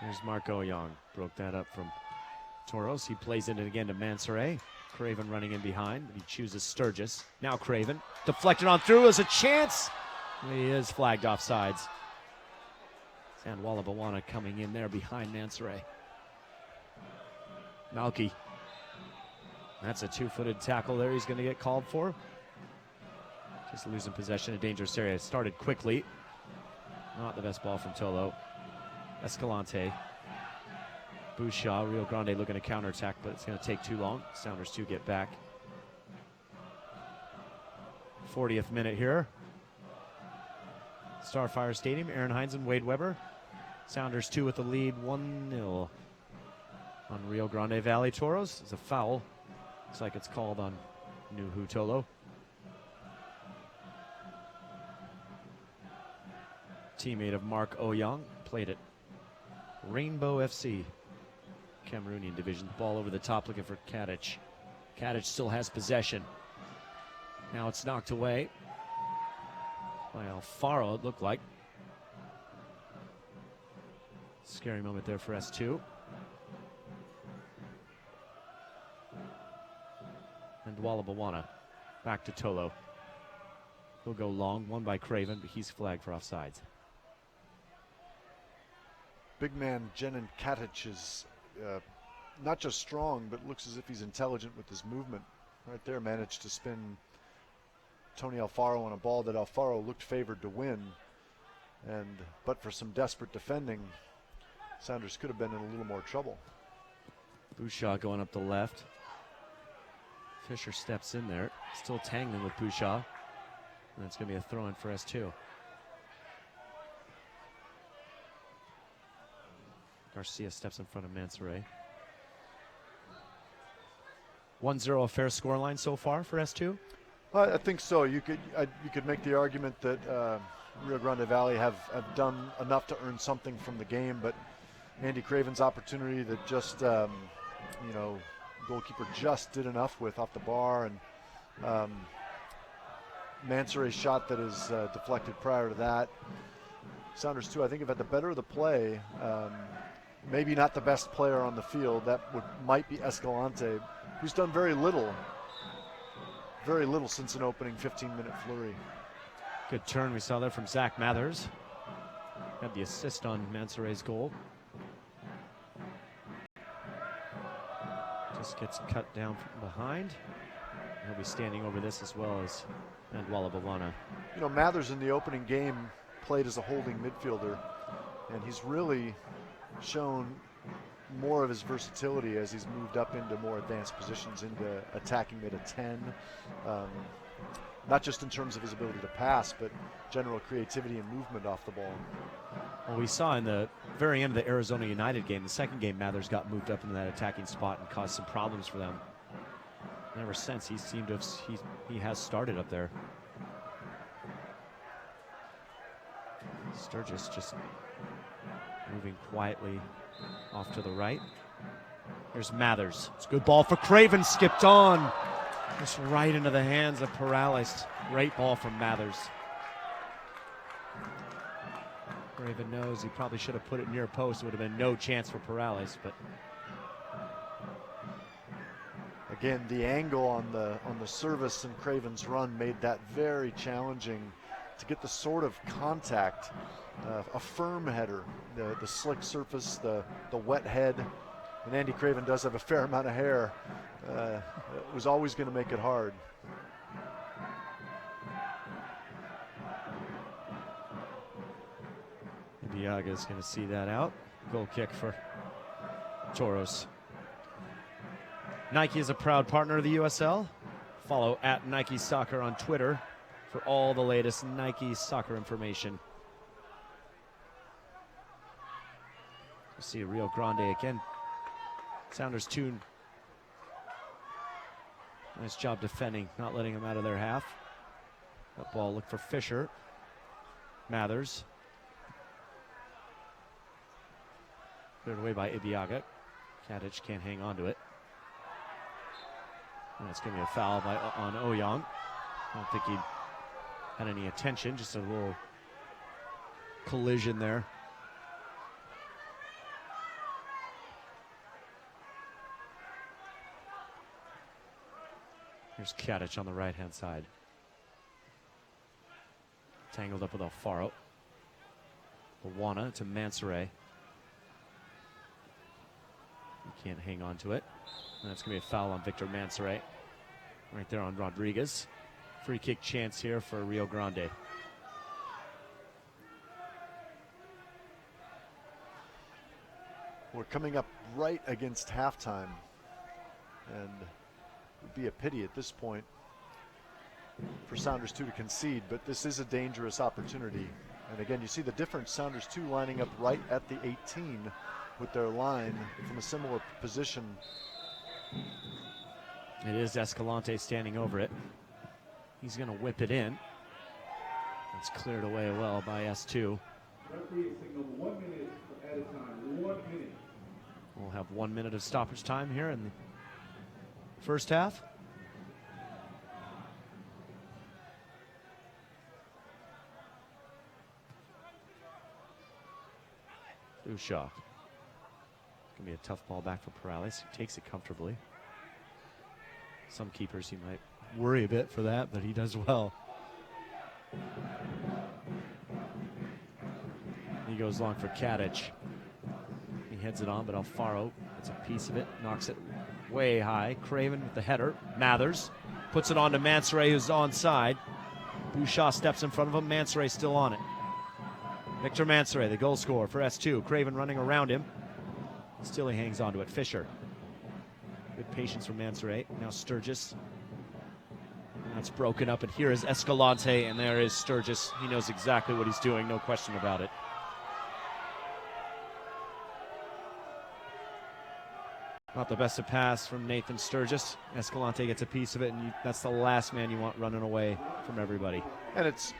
Here's Marco Young. Broke that up from Toros. He plays it again to Mansoret. Craven running in behind, but he chooses Sturgis. Now Craven. Deflected on through as a chance. He is flagged off sides. And Wallabawana coming in there behind Mansoret. Malky. That's a two-footed tackle there he's going to get called for. Just losing possession, a dangerous area. Started quickly. Not the best ball from Tolo. Escalante. Bouchard, Rio Grande looking to counterattack, but it's going to take too long. Sounders 2 get back. 40th minute here. Starfire Stadium, Aaron Hines and Wade Weber. Sounders 2 with the lead, 1-0 on Rio Grande Valley Toros. It's a foul. Looks like it's called on Nuhu Tolo. Teammate of Mark Oyong, played at Rainbow FC, Cameroonian division. Ball over the top looking for Kadich. Kadich still has possession. Now it's knocked away by Alfaro, it looked like. Scary moment there for S2. And Wallabawana back to Tolo. He'll go long, one by Craven, but he's flagged for offsides. Big man Jenin Katic is not just strong, but looks as if he's intelligent with his movement. Right there, managed to spin Tony Alfaro on a ball that Alfaro looked favored to win. But for some desperate defending, Sounders could have been in a little more trouble. Bouchard going up the left. Fisher steps in there, still tangling with Bouchard. And it's going to be a throw-in for S2. Garcia steps in front of Mansoret. 1-0 a fair scoreline so far for S2? I think so. You could make the argument that Rio Grande Valley have done enough to earn something from the game, but Andy Craven's opportunity that just, goalkeeper just did enough with off the bar, and Mansoret's shot that is deflected prior to that. Sounders 2, I think, have had the better of the play. Maybe not the best player on the field. That might be Escalante, who's done very little since an opening 15-minute flurry. Good turn we saw there from Zach Mathers. Had the assist on Mansoret's goal. Just gets cut down from behind. He'll be standing over this as well as Wallabawana. Mathers in the opening game played as a holding midfielder, and he's really shown more of his versatility as he's moved up into more advanced positions, into attacking mid at 10. Not just in terms of his ability to pass, but general creativity and movement off the ball. Well, we saw in the very end of the Arizona United game, the second game, Mathers got moved up into that attacking spot and caused some problems for them. And ever since, he seemed to have, he has started up there. Sturgis just moving quietly off to the right. Here's Mathers. It's a good ball for Craven, skipped on. Just right into the hands of Perales. Great ball from Mathers. Craven knows he probably should have put it near post. It would have been no chance for Perales, but again, the angle on the service and Craven's run made that very challenging to get the sort of contact, a firm header, the slick surface, the wet head, and Andy Craven does have a fair amount of hair. It was always going to make it hard. Biaga is going to see that out. Goal kick for Toros. Nike is a proud partner of the USL. Follow at Nike Soccer on Twitter for all the latest Nike soccer information. You see Rio Grande again Sounders 2. Nice job defending, not letting them out of their half. That ball looked for Fisher. Mathers. Cleared away by Ibiaga. Kadich can't hang on to it. And it's going to be a foul on Oyong. I don't think he had any attention, just a little collision there. Here's Kadich on the right-hand side. Tangled up with Alfaro. Awana to Mansoray. He can't hang on to it. And that's going to be a foul on Victor Mansoray. Right there on Rodriguez. Free kick chance here for Rio Grande. We're coming up right against halftime. And it would be a pity at this point for Sounders 2 to concede, but this is a dangerous opportunity. And again, you see the difference. Sounders 2 lining up right at the 18 with their line from a similar position. It is Escalante standing over it. He's going to whip it in. It's cleared away well by S2. Referee signaled 1 minute at a time. 1 minute. We'll have 1 minute of stoppage time here in the first half. Ushaw. It's going to be a tough ball back for Perales. He takes it comfortably. Some keepers he might worry a bit for that, but he does well. He goes long for Kadich. He heads it on, but Alfaro gets a piece of it, knocks it way high. Craven with the header. Mathers puts it on to Mansoray, who's onside. Bouchard steps in front of him. Mansoray still on it. Victor Mansoray, the goal scorer for S2. Craven running around him. Still he hangs on to it. Fisher. Good patience from Mansoray. Now Sturgis. That's broken up, and here is Escalante, and there is Sturgis. He knows exactly what he's doing, no question about it. Not the best of pass from Nathan Sturgis. Escalante gets a piece of it, and that's the last man you want running away from everybody. And it's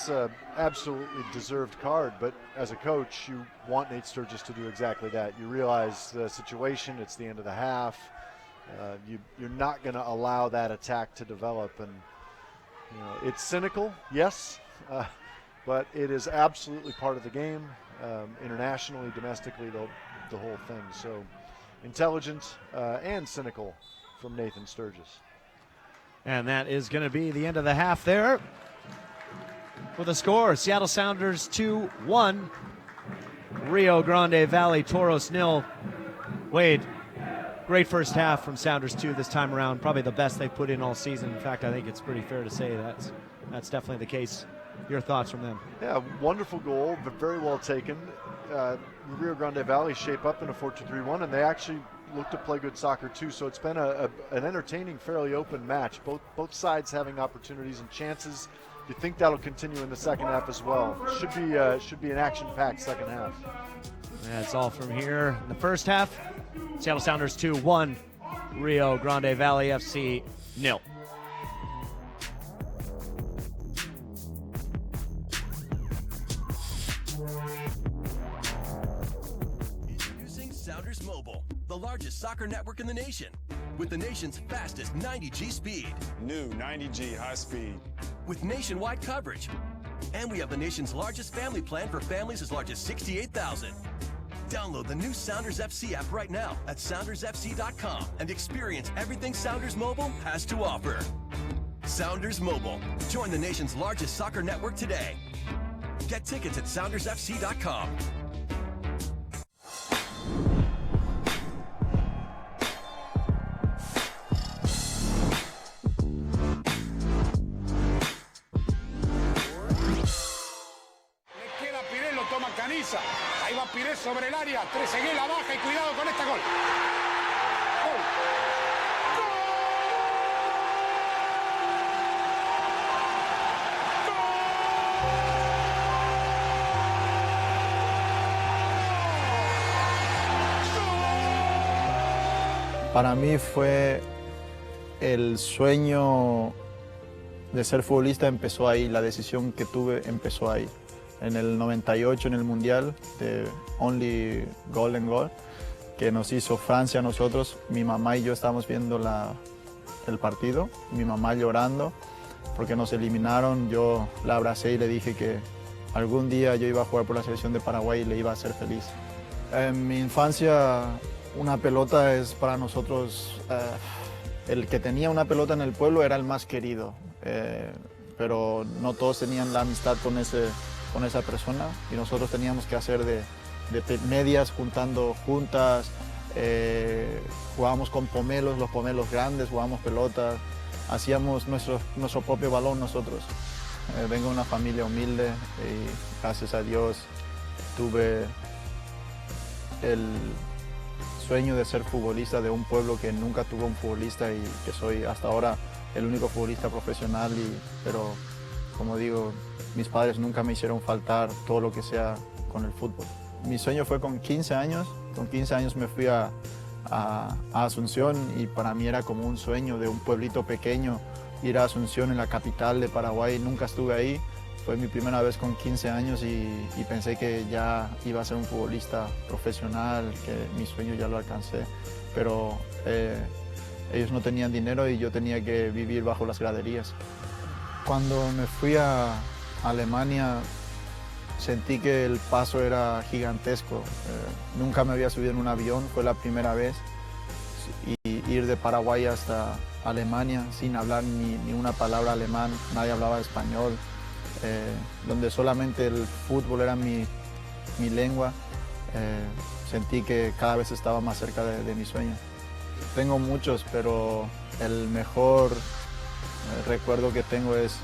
a absolutely deserved card, but as a coach, you want Nate Sturgis to do exactly that. You realize the situation, it's the end of the half. You're not going to allow that attack to develop, and it's cynical, yes, but it is absolutely part of the game, internationally, domestically, the whole thing. So intelligent and cynical from Nathan Sturgis. And that is going to be the end of the half there. With a score, Seattle Sounders 2-1, Rio Grande Valley Toros 0. Wade, great first half from Sounders 2 this time around. Probably the best they've put in all season. In fact, I think it's pretty fair to say that's definitely the case. Your thoughts from them? Yeah, wonderful goal, but very well taken. Rio Grande Valley shape up in a 4-2-3-1, and they actually look to play good soccer too. So it's been an entertaining, fairly open match. Both sides having opportunities and chances. You think that'll continue in the second half as well. Should be an action-packed second half. That's all from here in the first half. Seattle Sounders 2-1, Rio Grande Valley FC 0. Introducing Sounders Mobile, the largest soccer network in the nation, with the nation's fastest 90G speed. New 90G high speed. With nationwide coverage. And we have the nation's largest family plan for families as large as 68,000. Download the new Sounders FC app right now at SoundersFC.com and experience everything Sounders Mobile has to offer. Sounders Mobile. Join the nation's largest soccer network today. Get tickets at SoundersFC.com. Ahí va Pires sobre el área, Trezeguet la baja y cuidado con este gol. Gol. Para mí fue el sueño de ser futbolista empezó ahí, la decisión que tuve empezó ahí. En el 98 en el Mundial de Only Golden Goal, que nos hizo Francia a nosotros, mi mamá y yo estábamos viendo el partido, mi mamá llorando porque nos eliminaron, yo la abracé y le dije que algún día yo iba a jugar por la selección de Paraguay y le iba a hacer feliz. En mi infancia una pelota es para nosotros, el que tenía una pelota en el pueblo era el más querido, pero no todos tenían la amistad con esa persona y nosotros teníamos que hacer de medias juntando juntas, jugábamos con pomelos, los pomelos grandes, jugábamos pelotas, hacíamos nuestro propio balón nosotros. Vengo de una familia humilde y gracias a Dios tuve el sueño de ser futbolista de un pueblo que nunca tuvo un futbolista y que soy hasta ahora el único futbolista profesional, pero como digo, mis padres nunca me hicieron faltar todo lo que sea con el fútbol. Mi sueño fue con 15 años me fui a Asunción y para mí era como un sueño de un pueblito pequeño, ir a Asunción en la capital de Paraguay, nunca estuve ahí, fue mi primera vez con 15 años y pensé que ya iba a ser un futbolista profesional, que mi sueño ya lo alcancé, pero ellos no tenían dinero y yo tenía que vivir bajo las graderías. Cuando me fui a Alemania sentí que el paso era gigantesco. Nunca me había subido en un avión, fue la primera vez. Y ir de Paraguay hasta Alemania sin hablar ni una palabra alemán, nadie hablaba español, donde solamente el fútbol era mi lengua, sentí que cada vez estaba más cerca de mi sueño. Tengo muchos, pero el mejor recuerdo que tengo es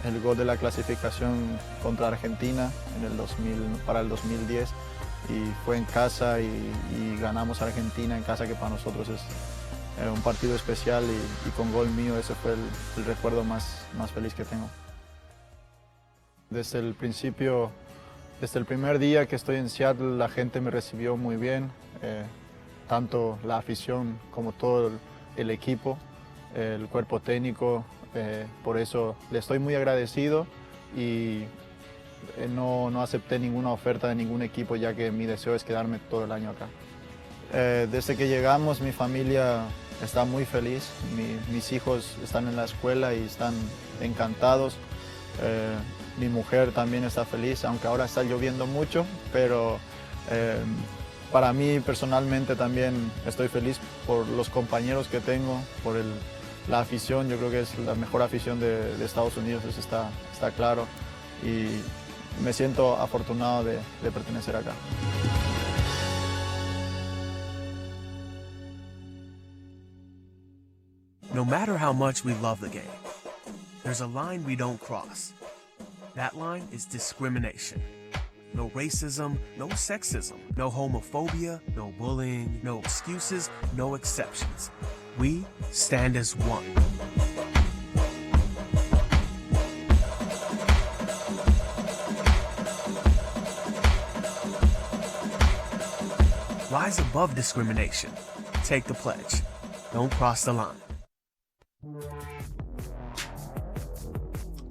el gol de la clasificación contra Argentina para el 2010 y fue en casa y ganamos a Argentina en casa, que para nosotros es un partido especial y con gol mío ese fue el recuerdo más feliz que tengo. Desde el principio, desde el primer día que estoy en Seattle, la gente me recibió muy bien, tanto la afición como todo el equipo, el cuerpo técnico. Por eso le estoy muy agradecido y no acepté ninguna oferta de ningún equipo, ya que mi deseo es quedarme todo el año acá. Desde que llegamos mi familia está muy feliz, mis hijos están en la escuela y están encantados. Mi mujer también está feliz, aunque ahora está lloviendo mucho, pero para mí personalmente también estoy feliz por los compañeros que tengo, por la afición. Yo creo que es la mejor afición de Estados Unidos, eso está claro, y me siento afortunado de pertenecer acá. No matter how much we love the game, there's a line we don't cross. That line is discrimination. No racism, no sexism, no homophobia, no bullying, no excuses, no exceptions. We stand as one. Rise above discrimination. Take the pledge. Don't cross the line.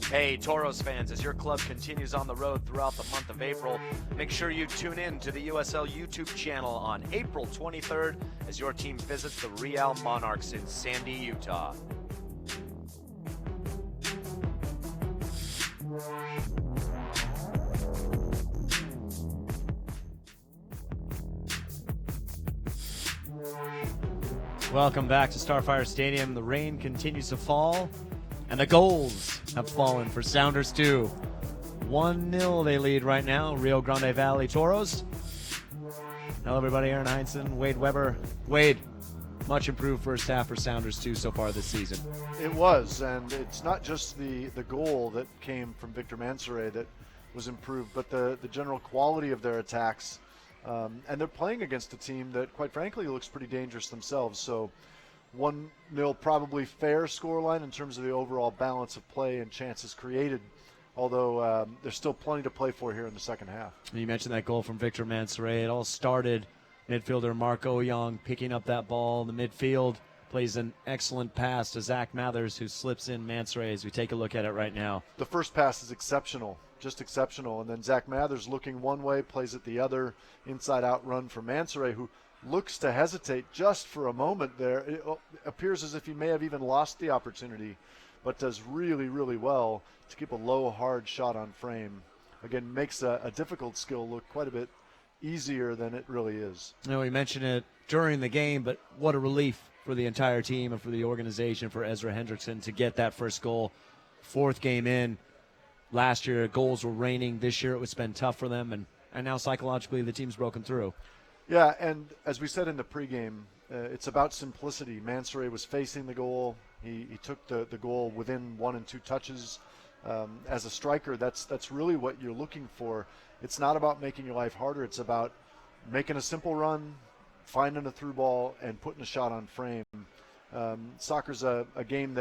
Hey, Toros fans, as your club continues on the road throughout the month of April, make sure you tune in to the USL YouTube channel on April 23rd as your team visits the Real Monarchs in Sandy, Utah. Welcome back to Starfire Stadium. The rain continues to fall, and the goals have fallen for Sounders 2. 1-0 they lead right now, Rio Grande Valley Toros. Hello everybody, Aaron Heinsohn, Wade Weber. Wade, much improved first half for Sounders 2 so far this season. It was, and it's not just the goal that came from Victor Mansoure that was improved, but the general quality of their attacks. And they're playing against a team that, quite frankly, looks pretty dangerous themselves. So 1-0 probably fair scoreline in terms of the overall balance of play and chances created, although there's still plenty to play for here in the second half. You mentioned that goal from Victor Mansoure. It all started Midfielder Marco Young picking up that ball in the midfield. Plays an excellent pass to Zach Mathers, who slips in Mansoray as we take a look at it right now. The first pass is exceptional, just exceptional. And then Zach Mathers looking one way, plays it the other, inside-out run for Mansoray, who looks to hesitate just for a moment there. It appears as if he may have even lost the opportunity, but does really, really well to keep a low, hard shot on frame. Again, makes a difficult skill look quite a bit easier than it really is. You know, we mentioned it during the game, but what a relief for the entire team and for the organization, for Ezra Hendrickson to get that first goal. Fourth game in. Last year, goals were raining. This year, it was been tough for them, and now psychologically, the team's broken through. Yeah, and as we said in the pregame, it's about simplicity. Mansoray was facing the goal. He took the goal within 1 and 2 touches. As a striker, that's really what you're looking for. It's not about making your life harder. It's about making a simple run, finding a through ball, and putting a shot on frame. Soccer's a game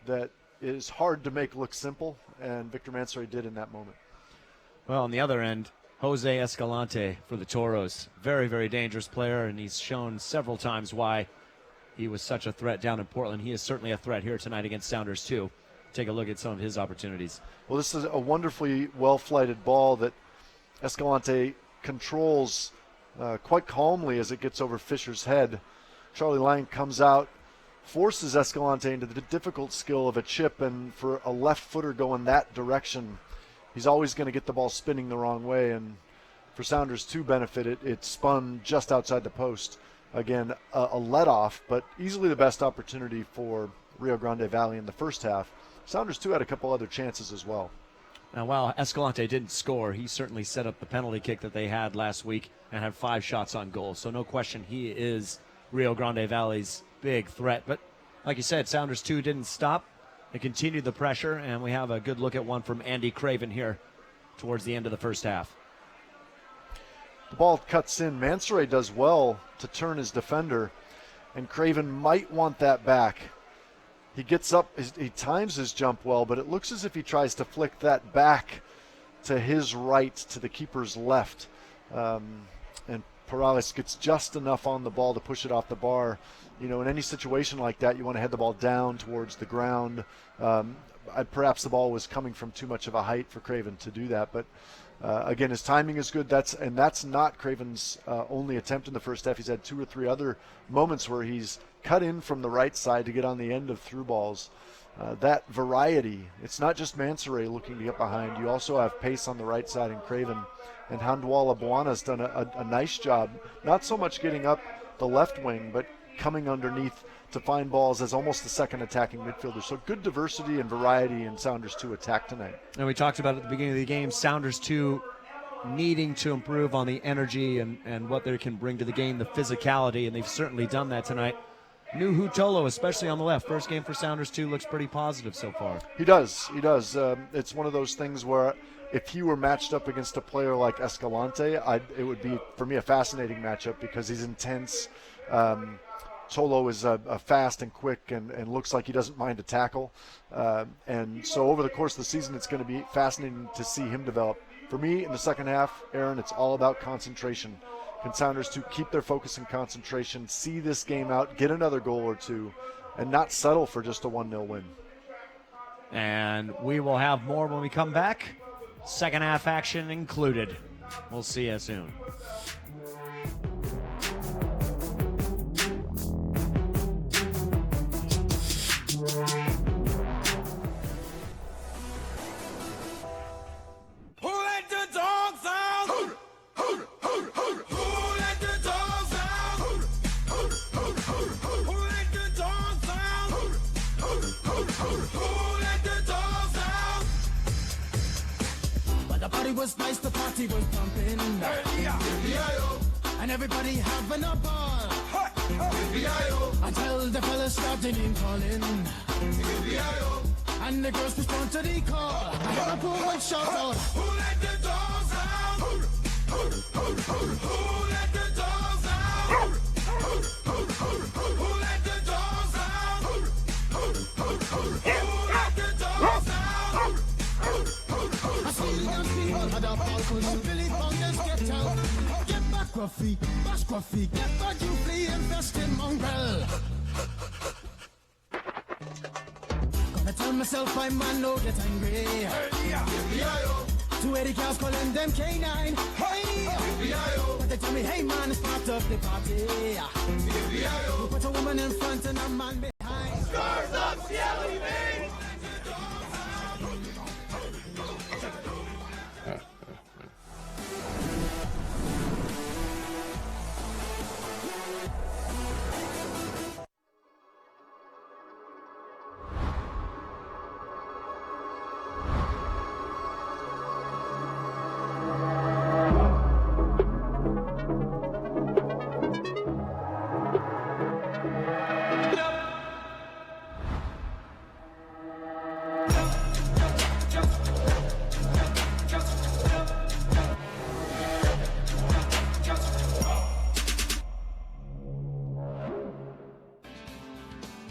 that is hard to make look simple, and Victor Mansoray did in that moment. Well, on the other end, Jose Escalante for the Toros. Very, very dangerous player, and he's shown several times why he was such a threat down in Portland. He is certainly a threat here tonight against Sounders, too. Take a look at some of his opportunities. Well, this is a wonderfully well-flighted ball that Escalante controls quite calmly as it gets over Fisher's head. Charlie Lang comes out, forces Escalante into the difficult skill of a chip, and for a left footer going that direction, he's always going to get the ball spinning the wrong way, and for Sounders to benefit, it spun just outside the post. Again, a let-off, but easily the best opportunity for Rio Grande Valley in the first half. Sounders, too, had a couple other chances as well. Now, while Escalante didn't score, he certainly set up the penalty kick that they had last week and had 5 shots on goal. So no question he is Rio Grande Valley's big threat. But like you said, Sounders 2 didn't stop. They continued the pressure, and we have a good look at one from Andy Craven here towards the end of the first half. The ball cuts in. Mansoray does well to turn his defender, and Craven might want that back. He gets up, he times his jump well, but it looks as if he tries to flick that back to his right, to the keeper's left. And Perales gets just enough on the ball to push it off the bar. You know, in any situation like that, you want to head the ball down towards the ground. Perhaps the ball was coming from too much of a height for Craven to do that, but again, his timing is good. That's not Craven's only attempt in the first half. He's had 2 or 3 other moments where he's cut in from the right side to get on the end of through balls. That variety, it's not just Mansoray looking to get behind. You also have pace on the right side in Craven. And Handwala Buana's done a nice job, not so much getting up the left wing, but coming underneath to find balls as almost the second attacking midfielder. So good diversity and variety in Sounders 2 attack tonight. And we talked about at the beginning of the game, Sounders 2 needing to improve on the energy and what they can bring to the game, the physicality, and they've certainly done that tonight. New Hutolo, especially on the left. First game for Sounders 2 looks pretty positive so far. He does. It's one of those things where if he were matched up against a player like Escalante, it would be, for me, a fascinating matchup because he's intense. Tolo is fast and quick and looks like he doesn't mind a tackle. And so over the course of the season, it's going to be fascinating to see him develop. For me, in the second half, Aaron, it's all about concentration. Can Sounders 2 keep their focus and concentration, see this game out, get another goal or two, and not settle for just a 1-0 win? And we will have more when we come back. Second half action included. We'll see you soon. Was nice, the party was pumping, and everybody having a ball until the fellas started in calling, and the girls respond to the call. I have a poor one shout out, who let the dogs out? Who let the dogs out? Who let the dogs out? Who let the dogs out? I see young people had a ball, could Billy Fongers get out? Get back scruffy, get back you flea infested mongrel. Gonna tell myself I man no get angry. Hey, 280 cows calling them K9. Hey, but they tell me, hey man, it's part of the party. You put a woman in front and a man behind. Stars up, Seattle, baby.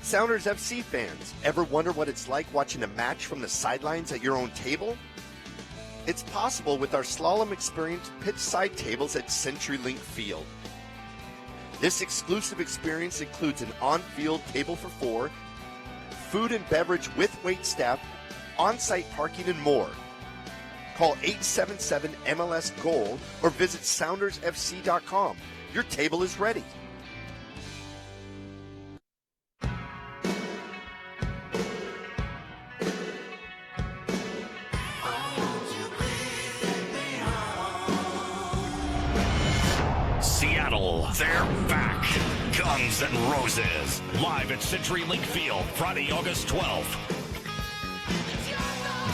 Sounders FC fans, ever wonder what it's like watching a match from the sidelines at your own table? It's possible with our slalom experience pitch-side tables at CenturyLink Field. This exclusive experience includes an on-field table for four, food and beverage with wait staff, on-site parking, and more. Call 877-MLS-GOLD or visit SoundersFC.com. Your table is ready. Seattle, they're back. Guns N' Roses, live at CenturyLink Field, Friday, August 12th.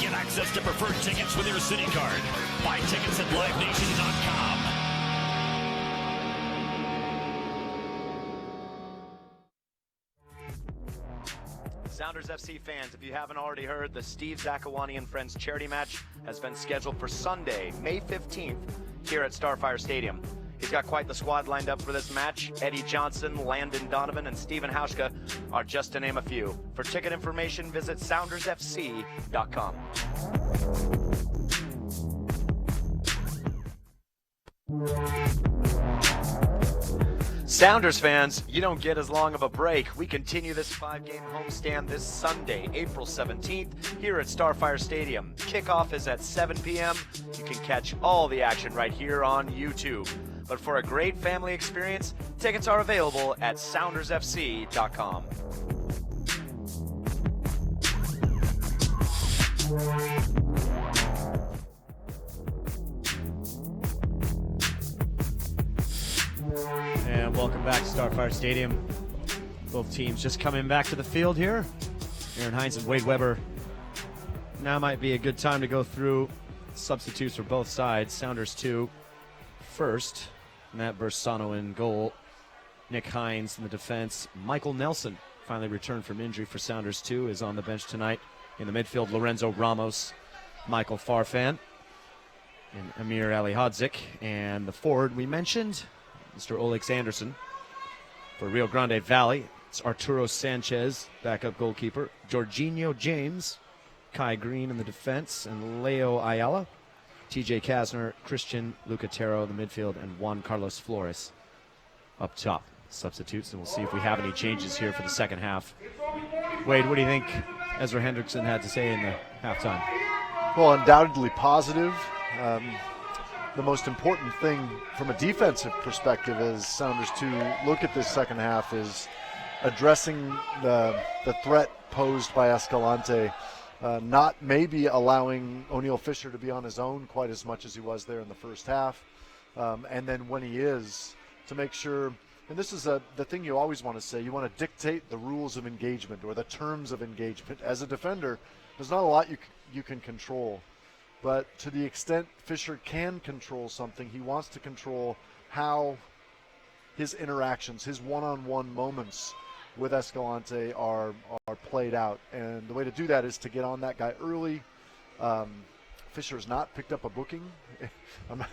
Get access to preferred tickets with your City Card. Buy tickets at LiveNation.com. Sounders FC fans, if you haven't already heard, the Steve Zakawani and Friends charity match has been scheduled for Sunday, May 15th, here at Starfire Stadium. He's got quite the squad lined up for this match. Eddie Johnson, Landon Donovan, and Steven Hauschka are just to name a few. For ticket information, visit SoundersFC.com. Sounders fans, you don't get as long of a break. We continue this 5-game homestand this Sunday, April 17th, here at Starfire Stadium. Kickoff is at 7 p.m. You can catch all the action right here on YouTube. But for a great family experience, tickets are available at SoundersFC.com. And welcome back to Starfire Stadium. Both teams just coming back to the field here. Aaron Hines and Wade Weber. Now might be a good time to go through substitutes for both sides. Sounders 2 first. Matt Bersano in goal. Nick Hines in the defense. Michael Nelson, finally returned from injury for Sounders 2, is on the bench tonight. In the midfield, Lorenzo Ramos, Michael Farfan, and Amir Alihodzik. And the forward we mentioned, Mr. Olex Anderson. For Rio Grande Valley, it's Arturo Sanchez, backup goalkeeper. Jorginho James, Kai Green in the defense, and Leo Ayala. TJ Kasner, Christian Lucatero in the midfield, and Juan Carlos Flores up top. Substitutes, and we'll see if we have any changes here for the second half. Wade, what do you think Ezra Hendrickson had to say in the halftime? Well, undoubtedly positive. The most important thing from a defensive perspective as Sounders 2 look at this second half is addressing the threat posed by Escalante. Not maybe allowing O'Neal Fisher to be on his own quite as much as he was there in the first half. And then when he is, to make sure, and this is the thing you always want to say, you want to dictate the rules of engagement or the terms of engagement. As a defender, there's not a lot you can control. But to the extent Fisher can control something, he wants to control how his interactions, his one-on-one moments with Escalante are played out. And the way to do that is to get on that guy early. Fisher's not picked up a booking. I'm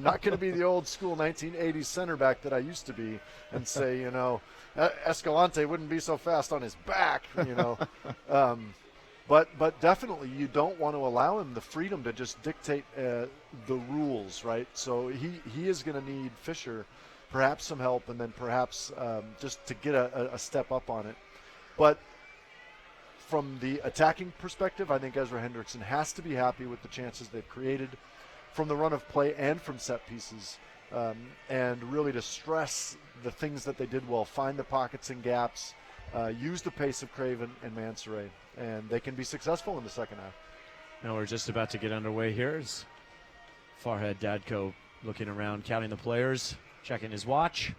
not going to be the old school 1980s center back that I used to be and say, Escalante wouldn't be so fast on his back, But definitely you don't want to allow him the freedom to just dictate the rules, right? So he is going to need Fisher, perhaps some help, and then perhaps just to get a step up on it. But from the attacking perspective, I think Ezra Hendrickson has to be happy with the chances they've created from the run of play and from set pieces, and really to stress the things that they did well, find the pockets and gaps, use the pace of Craven and Mansoray, and they can be successful in the second half. Now we're just about to get underway here. As Farhad Dadko looking around, counting the players, checking his watch.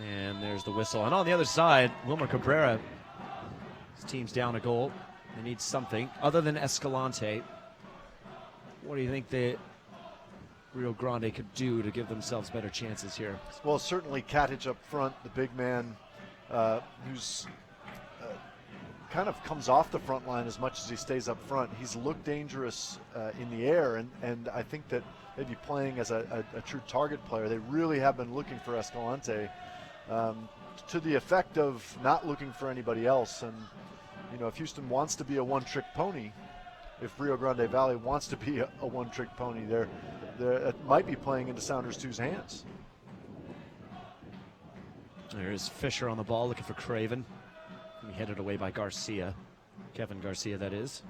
And there's the whistle. And on the other side, Wilmer Cabrera, his team's down a goal. They need something other than Escalante. What do you think the Rio Grande could do to give themselves better chances here? Well, certainly Katic up front, the big man, who's kind of comes off the front line as much as he stays up front. He's looked dangerous in the air, and I think that maybe playing as a true target player, they really have been looking for Escalante, to the effect of not looking for anybody else. And you know, if Houston wants to be a one-trick pony, if Rio Grande Valley wants to be a one-trick pony, it might be playing into Sounders 2's hands. There's Fisher on the ball looking for Craven. He headed away by Garcia. Kevin Garcia, that is.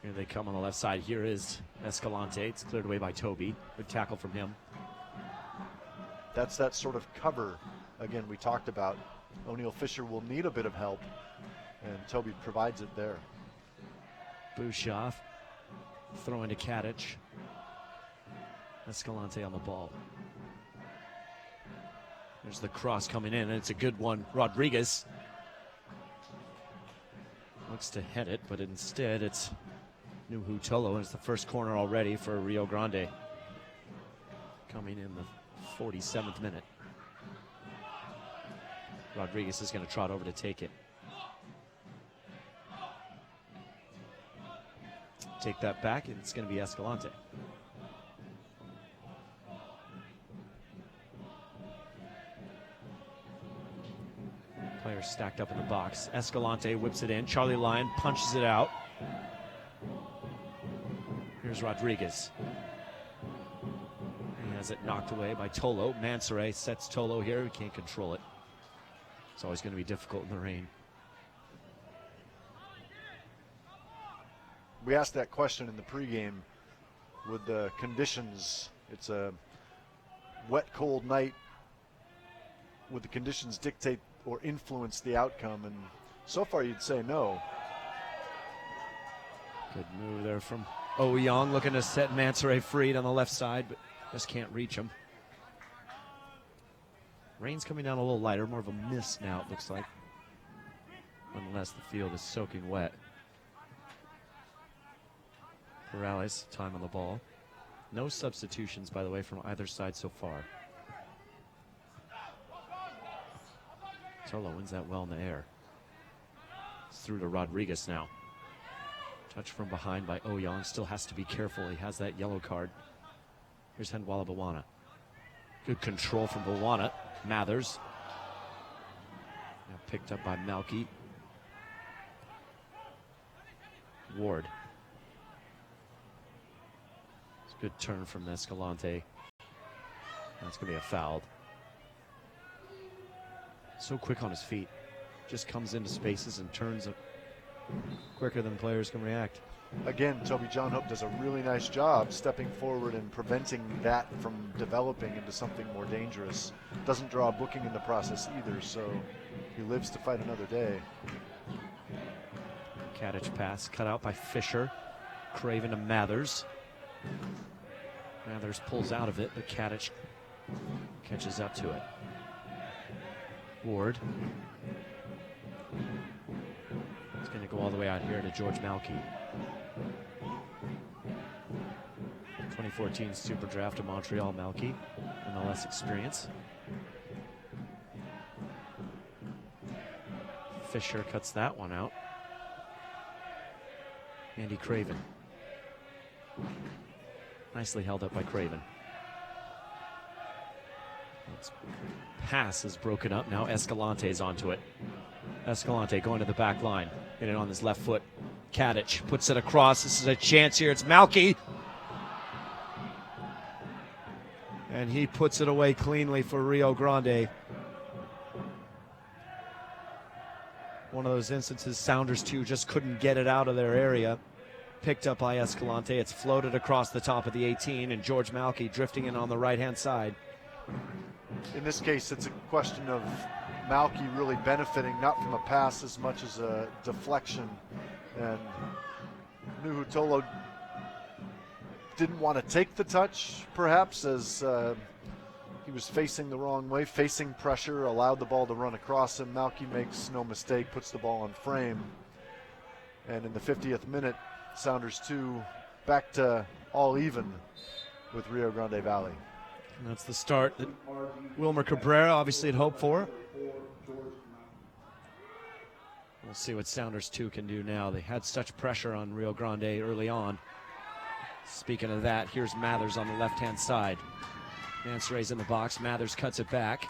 Here they come on the left side. Here is Escalante. It's cleared away by Toby. Good tackle from him. That's that sort of cover, again, we talked about. O'Neal Fisher will need a bit of help, and Toby provides it there. Bushoff throwing to Katic. Escalante on the ball. There's the cross coming in, and it's a good one. Rodriguez looks to head it, but instead it's Nuhu Tolo, and it's the first corner already for Rio Grande. Coming in the 47th minute. Rodriguez is going to trot over to take it. Take that back, and it's going to be Escalante. Players stacked up in the box. Escalante whips it in. Charlie Lyon punches it out. Here's Rodriguez. He has it knocked away by Tolo. Mansoray sets Tolo here. He can't control it. It's always going to be difficult in the rain. We asked that question in the pregame with the conditions. It's a wet, cold night. Would the conditions dictate or influence the outcome? And so far you'd say no. Good move there from Ouyang, looking to set Mansoray free on the left side, but just can't reach him. Rain's coming down a little lighter, more of a mist now, it looks like. Nonetheless, the field is soaking wet. Perales, time on the ball. No substitutions, by the way, from either side so far. Tolo wins that well in the air. It's through to Rodriguez now. Touch from behind by Ouyang. Still has to be careful. He has that yellow card. Here's Hendwala Bawana. Good control from Bawana. Mathers. Now picked up by Malky. Ward. It's a good turn from Escalante. That's going to be a foul. So quick on his feet. Just comes into spaces and turns quicker than players can react. Again, Toby John Hope does a really nice job stepping forward and preventing that from developing into something more dangerous. Doesn't draw a booking in the process either, so he lives to fight another day. Katic pass cut out by Fisher. Craven to Mathers. Mathers pulls out of it, but Katic catches up to it. Ward. It's going to go all the way out here to George Malky. 2014 Super Draft of Montreal Malky, MLS experience. Fisher cuts that one out. Andy Craven. Nicely held up by Craven. Pass is broken up. Now Escalante's onto it. Escalante going to the back line. Getting it on his left foot. Kadich puts it across. This is a chance here. It's Malky. And he puts it away cleanly for Rio Grande. One of those instances, Sounders 2 just couldn't get it out of their area. Picked up by Escalante. It's floated across the top of the 18, and George Malky drifting in on the right-hand side. In this case, it's a question of Malky really benefiting, not from a pass as much as a deflection. And Nuhutolo didn't want to take the touch, perhaps, as he was facing the wrong way, facing pressure, allowed the ball to run across him. Malky makes no mistake, puts the ball on frame. And in the 50th minute, Sounders 2 back to all even with Rio Grande Valley. And that's the start that Wilmer Cabrera obviously had hoped for. We'll see what Sounders 2 can do now. They had such pressure on Rio Grande early on. Speaking of that, here's Mathers on the left-hand side. Mansour's in the box. Mathers cuts it back.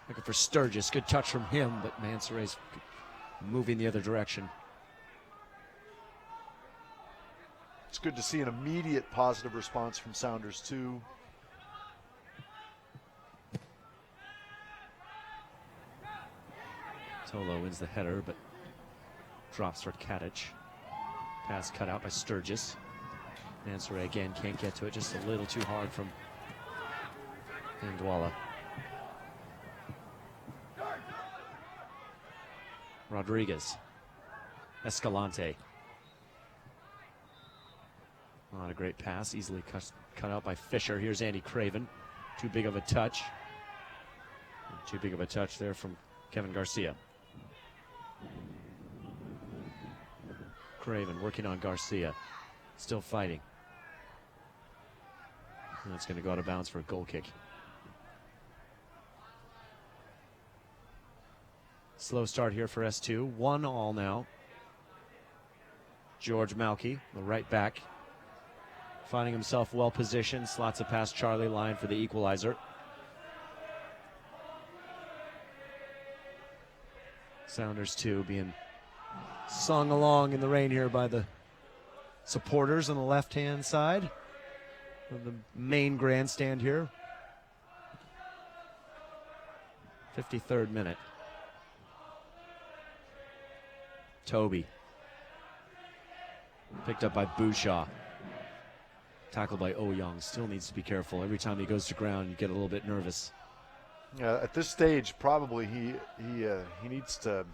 Looking for Sturgis. Good touch from him, but Mansour's moving the other direction. It's good to see an immediate positive response from Sounders 2. Tolo wins the header, but drops for Kadich. Pass cut out by Sturgis. Mansour again can't get to it, just a little too hard from Ndwala. Rodriguez. Escalante. Not a great pass, easily cut out by Fisher. Here's Andy Craven. Too big of a touch. Too big of a touch there from Kevin Garcia. Craven working on Garcia. Still fighting. And it's going to go out of bounds for a goal kick. Slow start here for S2. 1-1 now. George Malky, the right back, finding himself well positioned. Slots it past Charlie Lyon for the equalizer. Sounders 2 being sung along in the rain here by the supporters on the left-hand side of the main grandstand here. 53rd minute. Toby. Picked up by Bouchaw. Tackled by Ouyang. Still needs to be careful. Every time he goes to ground, you get a little bit nervous. Yeah, at this stage, probably he needs to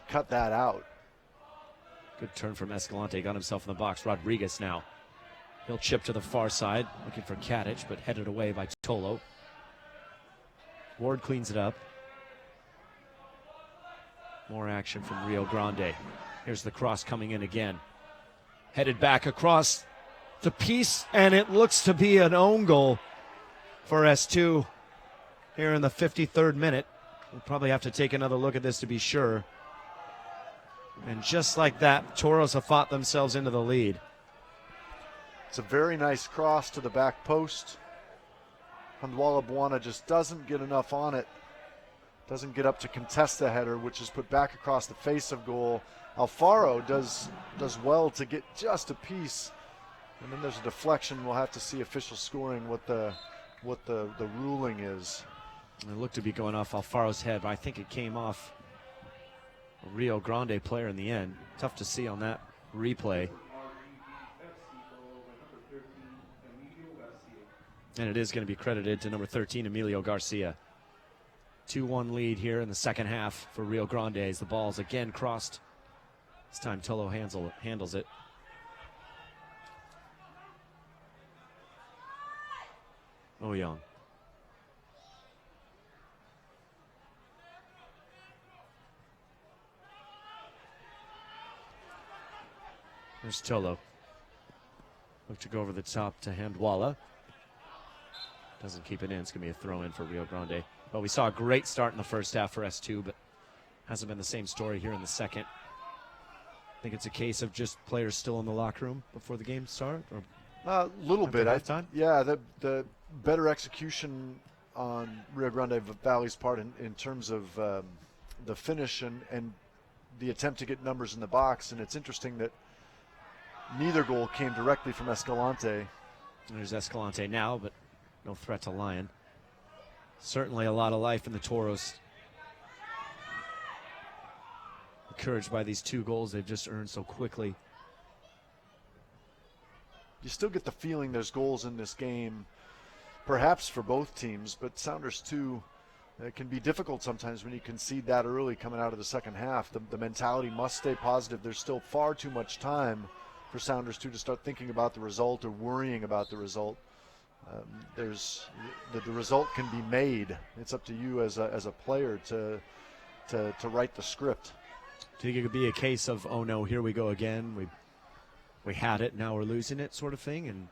cut that out. Good turn from Escalante. Got himself in the box. Rodriguez now. He'll chip to the far side, looking for Kadich, but headed away by Tolo. Ward cleans it up. More action from Rio Grande. Here's the cross coming in again. Headed back across the piece, and it looks to be an own goal for S2 here in the 53rd minute. We'll probably have to take another look at this to be sure. And just like that, Toros have fought themselves into the lead. It's a very nice cross to the back post. Handwala Buana just doesn't get enough on it. Doesn't get up to contest the header, which is put back across the face of goal. Alfaro does well to get just a piece. And then there's a deflection. We'll have to see official scoring what the ruling is. It looked to be going off Alfaro's head, but I think it came off a Rio Grande player in the end. Tough to see on that replay. And it is going to be credited to number 13, Emilio Garcia. 2-1 lead here in the second half for Rio Grande as the ball's again crossed. This time Tolo handles it. Ouyang. There's Tolo. Look to go over the top to Handwala. Doesn't keep it in. It's going to be a throw in for Rio Grande. Well, we saw a great start in the first half for S2, but hasn't been the same story here in the second. I think it's a case of just players still in the locker room before the game start? Or a little bit. Halftime? Yeah, the better execution on Rio Grande Valley's part in terms of the finish and the attempt to get numbers in the box. And it's interesting that neither goal came directly from Escalante. There's Escalante now, but no threat to Lyon. Certainly a lot of life in the Toros. Encouraged by these 2 goals they've just earned so quickly. You still get the feeling there's goals in this game, perhaps for both teams, but Sounders too, it can be difficult sometimes when you concede that early coming out of the second half. The mentality must stay positive. There's still far too much time for Sounders too to start thinking about the result or worrying about the result. The result can be made. It's up to you as a player to write the script. Do you think it could be a case of, oh no, here we go again, we had it, now we're losing it, sort of thing, and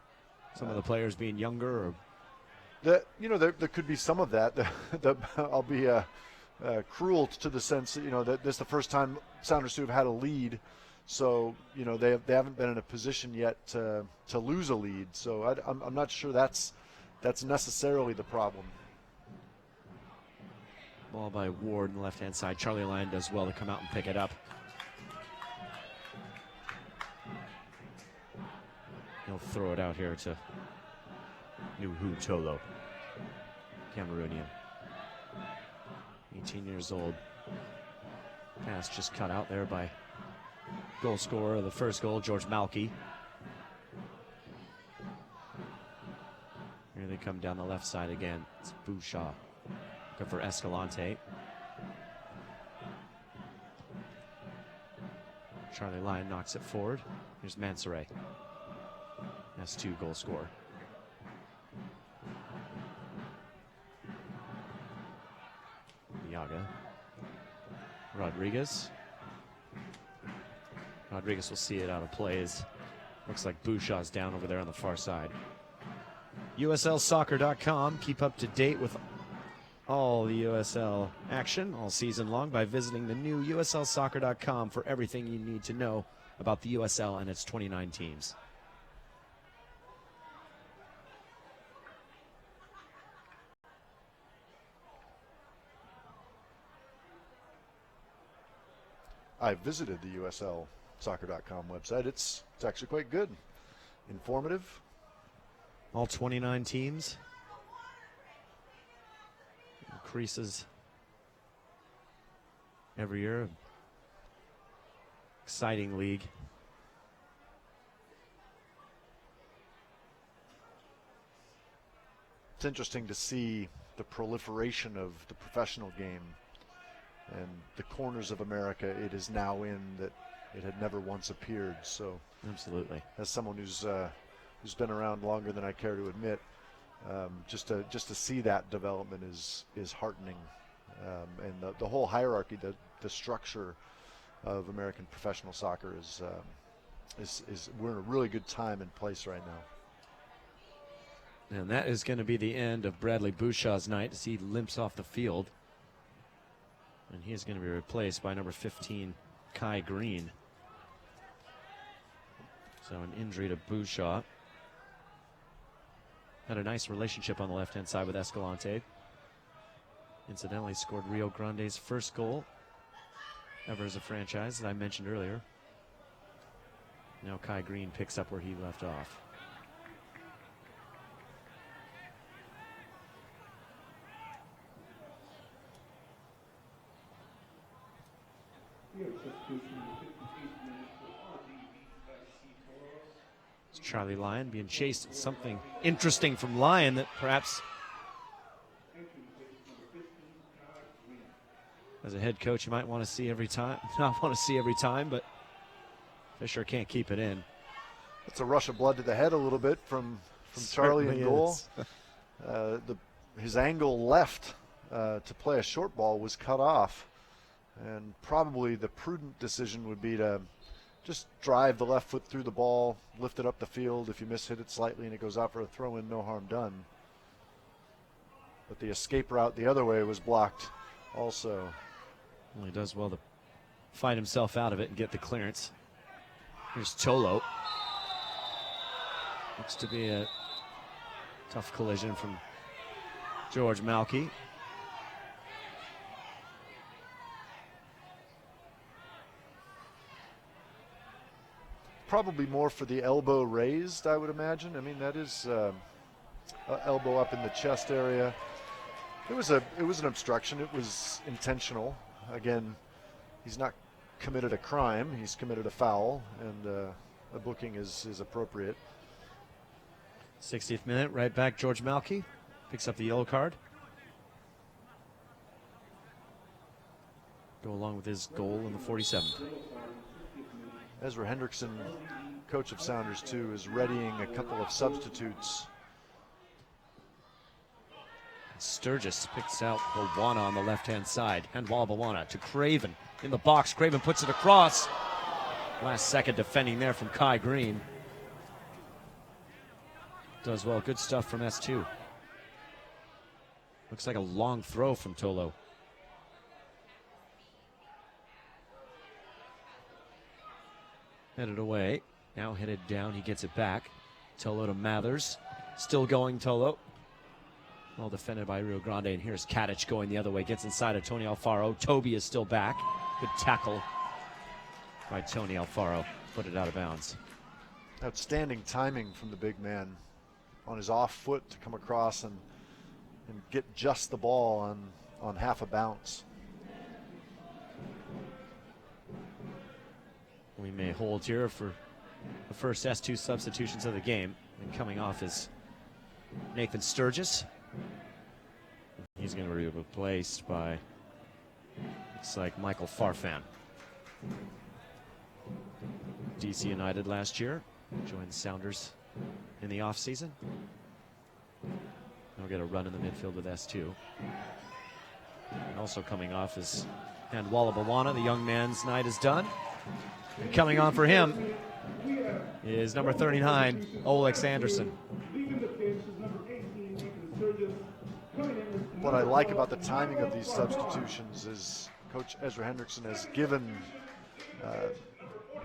some of the players being younger? Or there could be some of that. I'll be cruel to the sense that that this is the first time Sounders have had a lead, so they haven't been in a position yet to lose a lead. So I'm not sure that's necessarily the problem. Ball by Ward on the left-hand side. Charlie Lyon does well to come out and pick it up. He'll throw it out here to Nuhu Tolo, Cameroonian. 18 years old. Pass just cut out there by goal scorer of the first goal, George Malky. Here they come down the left side again. It's Bouchard. Looking for Escalante. Charlie Lyon knocks it forward. Here's Mansoret. S2 goal scorer. Yaga. Rodriguez. Rodriguez will see it out of plays. Looks like Bouchard's down over there on the far side. USLsoccer.com. Keep up to date with all the USL action all season long by visiting the new USLsoccer.com for everything you need to know about the USL and its 29 teams. I visited the USLsoccer.com website. It's actually quite good, informative. All 29 teams. Increases every year. Exciting league. It's interesting to see the proliferation of the professional game and the corners of America it is now in that it had never once appeared. So absolutely, as someone who's been around longer than I care to admit, just to see that development is heartening, and the whole hierarchy, the structure of American professional soccer is we're in a really good time and place right now. And that is going to be the end of Bradley Bouchard's night as he limps off the field. And he is going to be replaced by number 15, Kai Green. So an injury to Bouchard. Had a nice relationship on the left-hand side with Escalante. Incidentally scored Rio Grande's first goal ever as a franchise that I mentioned earlier. Now Kai Green picks up where he left off. It's Charlie Lyon being chased. Something interesting from Lyon that perhaps as a head coach you might want to see every time. Not want to see every time, but Fisher can't keep it in. It's a rush of blood to the head a little bit from Charlie in goal. His angle left to play a short ball was cut off. And probably the prudent decision would be to just drive the left foot through the ball, lift it up the field. If you hit it slightly and it goes out for a throw-in, no harm done. But the escape route the other way was blocked also. Well, he does well to find himself out of it and get the clearance. Here's Tolo. Looks to be a tough collision from George Malky. Probably more for the elbow raised, I would imagine. I mean, that is elbow up in the chest area. It was an obstruction. It was intentional. Again, he's not committed a crime. He's committed a foul, and a booking is appropriate. 60th minute, right back. George Malky picks up the yellow card. Go along with his goal in the 47th. Ezra Hendrickson, coach of Sounders 2, is readying a couple of substitutes. Sturgis picks out Bawana on the left-hand side. Handball Bawana to Craven in the box. Craven puts it across. Last second defending there from Kai Green. Does well. Good stuff from S2. Looks like a long throw from Tolo. Headed away. Now headed down. He gets it back. Tolo to Mathers. Still going, Tolo. Well defended by Rio Grande. And here's Katic going the other way. Gets inside of Tony Alfaro. Toby is still back. Good tackle by Tony Alfaro. Put it out of bounds. Outstanding timing from the big man on his off foot to come across and get just the ball on half a bounce. We may hold here for the first S2 substitutions of the game. And coming off is Nathan Sturgis. He's going to be replaced by, looks like, Michael Farfan. DC United last year. Joined Sounders in the offseason. He'll get a run in the midfield with S2. And also coming off is Handwalla Bawana. The young man's night is done. And coming on for him is number 39, Olex Anderson. What I like about the timing of these substitutions is Coach Ezra Hendrickson has given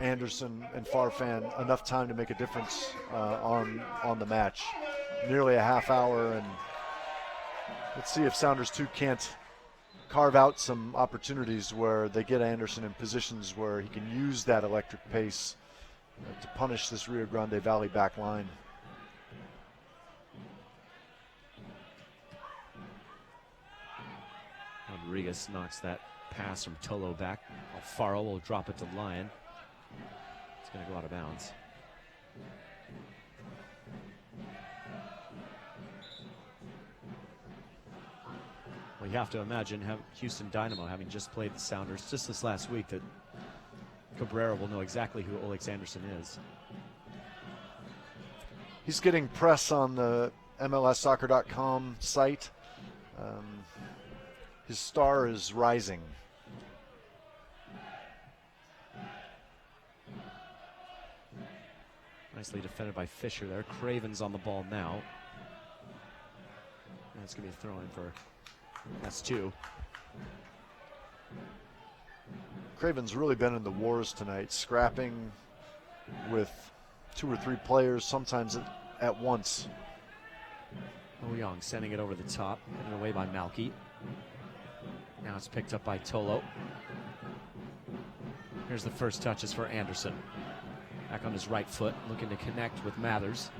Anderson and Farfan enough time to make a difference on the match. Nearly a half hour, and let's see if Sounders 2 can't carve out some opportunities where they get Anderson in positions where he can use that electric pace to punish this Rio Grande Valley back line. Rodriguez knocks that pass from Tolo back. Alfaro will drop it to Lyon. It's going to go out of bounds. Well, you have to imagine Houston Dynamo having just played the Sounders just this last week that Cabrera will know exactly who Olex Anderson is. He's getting press on the MLSsoccer.com site. His star is rising. Nicely defended by Fisher there. Craven's on the ball now. And it's going to be a throw in for S2. Craven's really been in the wars tonight, scrapping with 2 or 3 players, sometimes at once. Young sending it over the top, headed away by Malky. Now it's picked up by Tolo. Here's the first touches for Anderson. Back on his right foot, looking to connect with Mathers.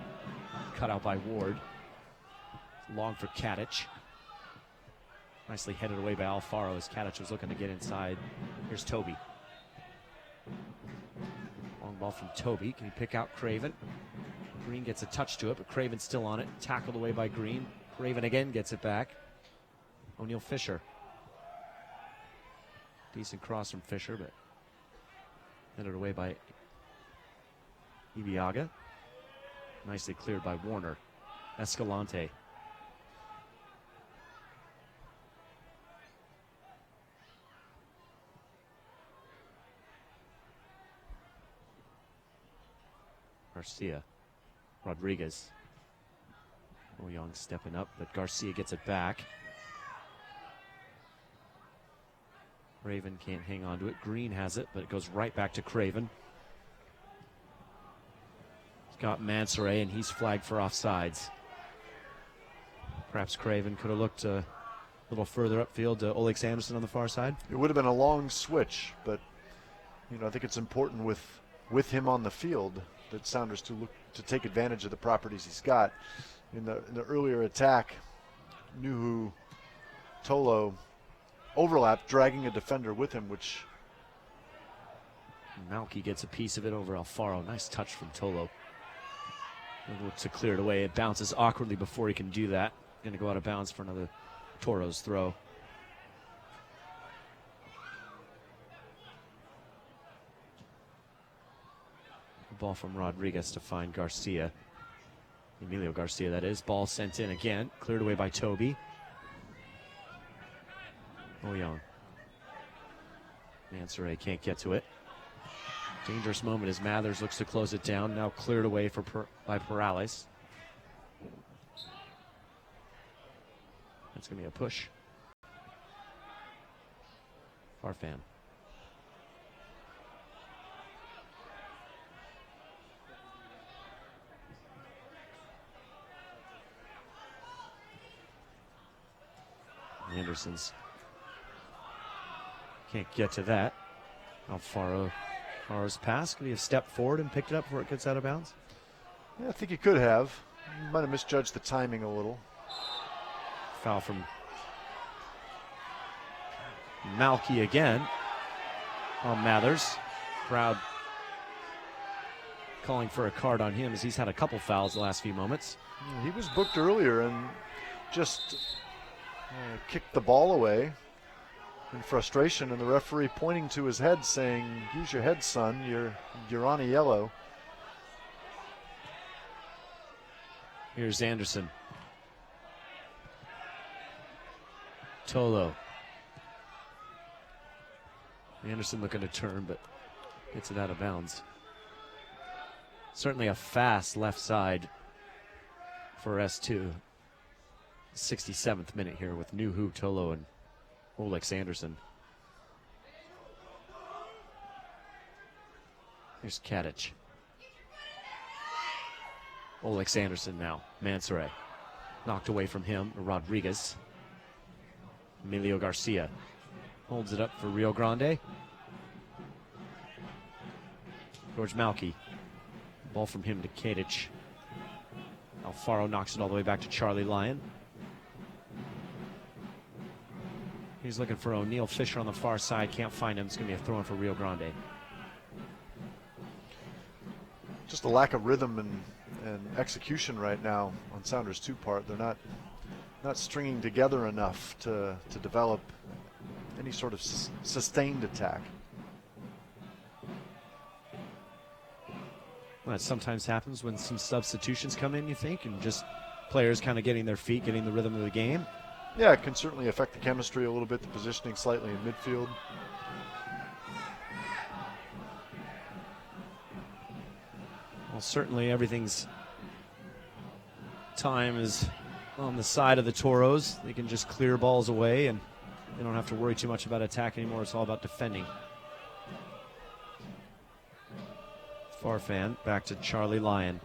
Cut out by Ward. Long for Katic. Nicely headed away by Alfaro as Katic was looking to get inside. Here's Toby. Long ball from Toby. Can he pick out Craven? Green gets a touch to it, but Craven's still on it. Tackled away by Green. Craven again gets it back. O'Neal Fisher. Decent cross from Fisher, but headed away by Ibiaga. Nicely cleared by Warner. Escalante. Garcia. Rodriguez. Young stepping up, but Garcia gets it back. Craven can't hang on to it. Green has it, but it goes right back to Craven. He's got Mansoray, and he's flagged for offsides. Perhaps Craven could have looked a little further upfield to Olex Anderson on the far side. It would have been a long switch, but I think it's important with him on the field that Sounders to look to take advantage of the properties he's got. In the earlier attack, Nuhu Tolo overlapped, dragging a defender with him, which Malky gets a piece of it over Alfaro. Nice touch from Tolo. Looks to clear it away. It bounces awkwardly before he can do that. Going to go out of bounds for another Toros throw. Ball from Rodriguez to find Garcia. Emilio Garcia, that is. Ball sent in again. Cleared away by Toby. Oyon. Mansoray can't get to it. Dangerous moment as Mathers looks to close it down. Now cleared away by Perales. That's going to be a push. Farfan. Anderson's can't get to that. Alfaro's pass. Could he have stepped forward and picked it up before it gets out of bounds? Yeah, I think he could have. He might have misjudged the timing a little. Foul from Malky again on Mathers. Crowd calling for a card on him as he's had a couple fouls the last few moments. He was booked earlier and just kicked the ball away in frustration, and the referee pointing to his head saying, "Use your head, son, you're on a yellow." Here's Anderson. Tolo. Anderson looking to turn, but gets it out of bounds. Certainly a fast left side for S2. 67th minute here with Nuhu, Tolo, and Olex Anderson. Here's Katic. Olex Anderson now. Mansoray. Knocked away from him. Rodriguez. Emilio Garcia. Holds it up for Rio Grande. George Malky. Ball from him to Katic. Alfaro knocks it all the way back to Charlie Lyon. He's looking for O'Neal Fisher on the far side. Can't find him. It's going to be a throw-in for Rio Grande. Just a lack of rhythm and execution right now on Sounders' part. They're not stringing together enough to develop any sort of sustained attack. Well, that sometimes happens when some substitutions come in, you think, and just players kind of getting their feet, getting the rhythm of the game. Yeah, it can certainly affect the chemistry a little bit, the positioning slightly in midfield. Well, certainly everything's time is on the side of the Toros. They can just clear balls away, and they don't have to worry too much about attack anymore. It's all about defending. Farfan back to Charlie Lyon.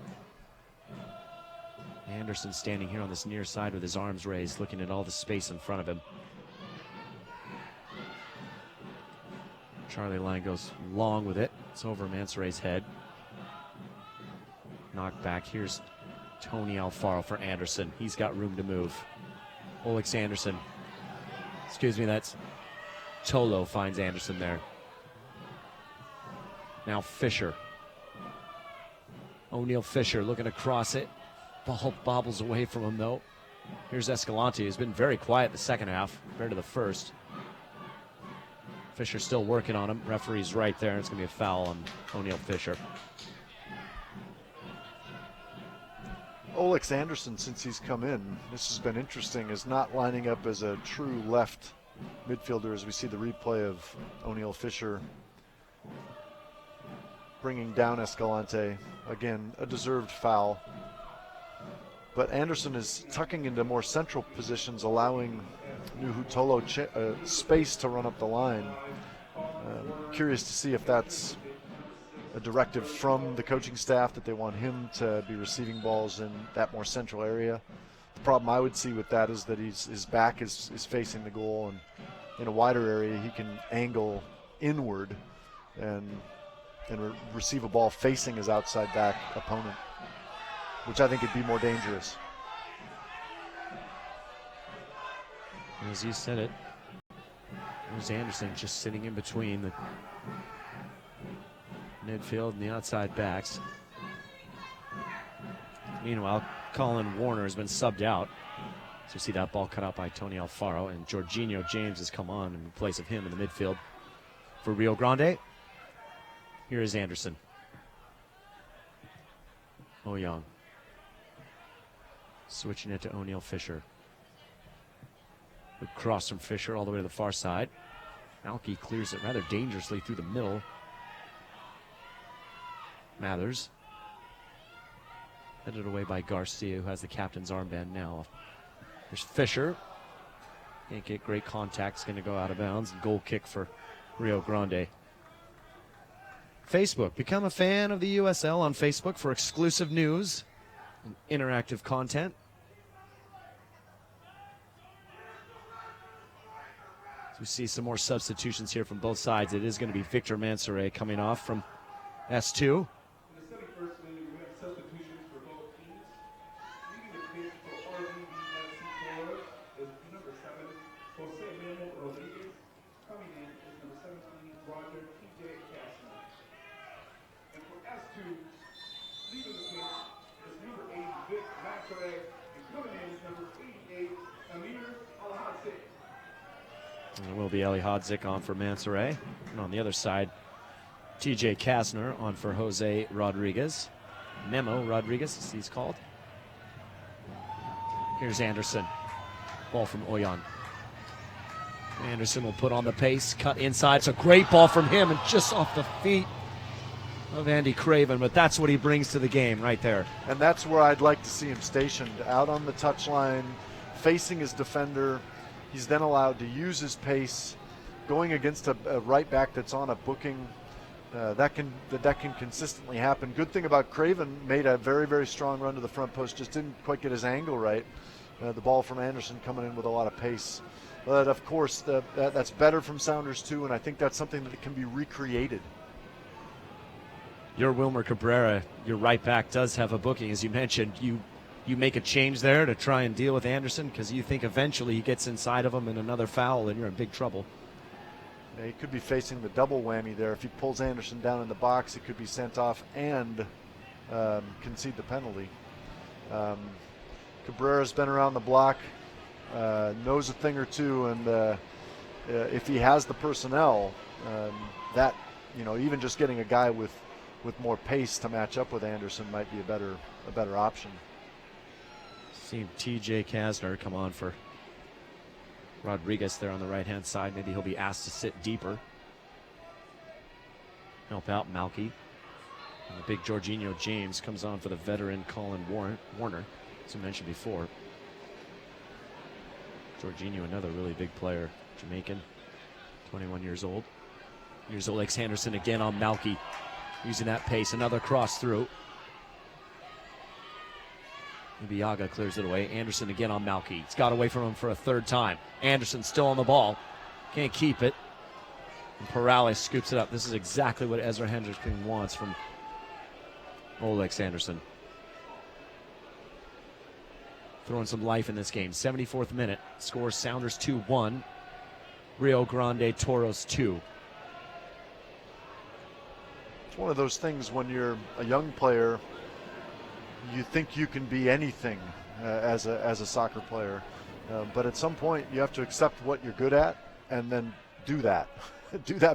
Anderson standing here on this near side with his arms raised, looking at all the space in front of him. Charlie Lyon goes long with it. It's over Mansoray's head. Knocked back. Here's Tony Alfaro for Anderson. He's got room to move. Olex Anderson. Excuse me, that's Tolo finds Anderson there. Now Fisher. O'Neal Fisher looking to cross it. Ball bobbles away from him, though. Here's Escalante, who's been very quiet the second half compared to the first. Fisher still working on him. Referee's right there. It's going to be a foul on O'Neal Fisher. Olex Anderson, since he's come in, this has been interesting, is not lining up as a true left midfielder as we see the replay of O'Neal Fisher bringing down Escalante. Again, a deserved foul. But Anderson is tucking into more central positions, allowing Nuhu Tolo space to run up the line. Curious to see if that's a directive from the coaching staff that they want him to be receiving balls in that more central area. The problem I would see with that is that his back is facing the goal, and in a wider area he can angle inward and receive a ball facing his outside back opponent, which I think would be more dangerous. As you said it, there's Anderson just sitting in between the midfield and the outside backs. Meanwhile, Colin Warner has been subbed out. So you see that ball cut out by Tony Alfaro, and Jorginho James has come on in place of him in the midfield for Rio Grande. Here is Anderson. Young. Switching it to O'Neal Fisher. Good cross from Fisher all the way to the far side. Malky clears it rather dangerously through the middle. Mathers. Headed away by Garcia, who has the captain's armband now. There's Fisher. Can't get great contact. It's going to go out of bounds. Goal kick for Rio Grande. Facebook. Become a fan of the USL on Facebook for exclusive news and interactive content. So we see some more substitutions here from both sides. It is going to be Victor Mansoret coming off from S2. And it will be Eli Hodzik on for Mansoret. And on the other side, TJ Kastner on for Jose Rodriguez. Memo Rodriguez, as he's called. Here's Anderson. Ball from Oyan. Anderson will put on the pace, cut inside. It's a great ball from him, and just off the feet of Andy Craven, but that's what he brings to the game right there. And that's where I'd like to see him stationed, out on the touchline, facing his defender. He's then allowed to use his pace, going against a right back that's on a booking. That can consistently happen. Good thing about Craven, made a very, very strong run to the front post, just didn't quite get his angle right. The ball from Anderson coming in with a lot of pace. But of course, that's better from Sounders too, and I think that's something that can be recreated. Your Wilmer Cabrera, your right back, does have a booking, as you mentioned. You make a change there to try and deal with Anderson because you think eventually he gets inside of him and another foul and you're in big trouble. Yeah, he could be facing the double whammy there. If he pulls Anderson down in the box, he could be sent off and concede the penalty. Cabrera's been around the block, knows a thing or two, and if he has the personnel, that, even just getting a guy with more pace to match up with Anderson might be a better option. Seen TJ Kastner come on for Rodriguez there on the right-hand side. Maybe he'll be asked to sit deeper. Help out Malky. And the big Jorginho James comes on for the veteran Colin Warner, as I mentioned before. Jorginho, another really big player, Jamaican, 21 years old. Here's Alex Anderson again on Malky, using that pace. Another cross through. Ibiaga clears it away. Anderson again on Malky. He's got away from him for a third time. Anderson still on the ball. Can't keep it. And Perales scoops it up. This is exactly what Ezra Hendrickson wants from Olex Anderson. Throwing some life in this game. 74th minute. Scores Sounders 2-1. Rio Grande Toros 2. It's one of those things when you're a young player, you think you can be anything as a soccer player, but at some point you have to accept what you're good at and then do that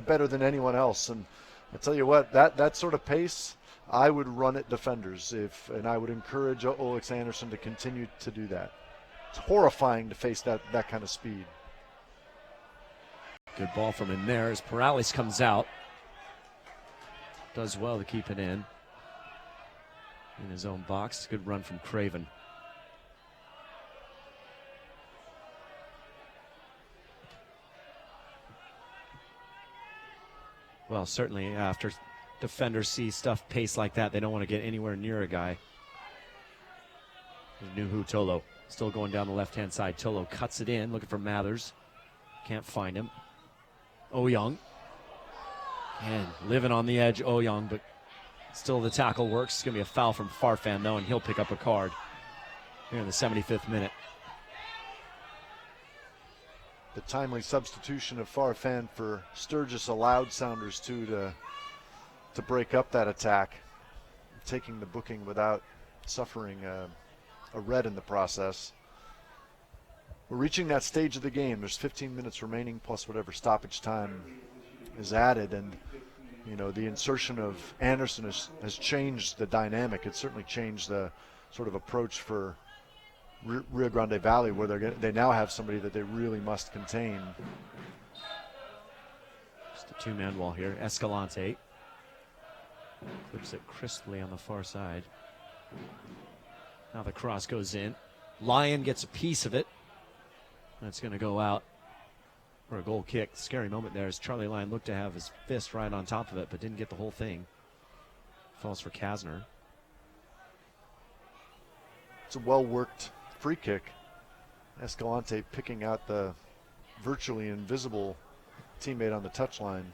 better than anyone else. And I tell you what, that sort of pace, I would run at defenders and I would encourage Olex Anderson to continue to do that. It's horrifying to face that kind of speed. Good ball from him there as Perales comes out. Does well to keep it in his own box. Good run from Craven. Well, certainly after defenders see stuff paced like that, they don't want to get anywhere near a guy. Nuhu Tolo still going down the left-hand side. Tolo cuts it in, looking for Mathers. Can't find him. Young. And living on the edge, Young, but still the tackle works. It's going to be a foul from Farfan, though, and he'll pick up a card here in the 75th minute. The timely substitution of Farfan for Sturgis allowed Sounders to break up that attack, taking the booking without suffering a red in the process. We're reaching that stage of the game. There's 15 minutes remaining plus whatever stoppage time is added, and you know, the insertion of Anderson has changed the dynamic. It's certainly changed the sort of approach for Rio Grande Valley, where they now have somebody that they really must contain. Just a two-man wall here. Escalante clips it crisply on the far side. Now the cross goes in. Lyon gets a piece of it. That's going to go out for a goal kick. Scary moment there as Charlie Lyon looked to have his fist right on top of it, but didn't get the whole thing. Falls for Kasner. It's a well-worked free kick. Escalante picking out the virtually invisible teammate on the touchline.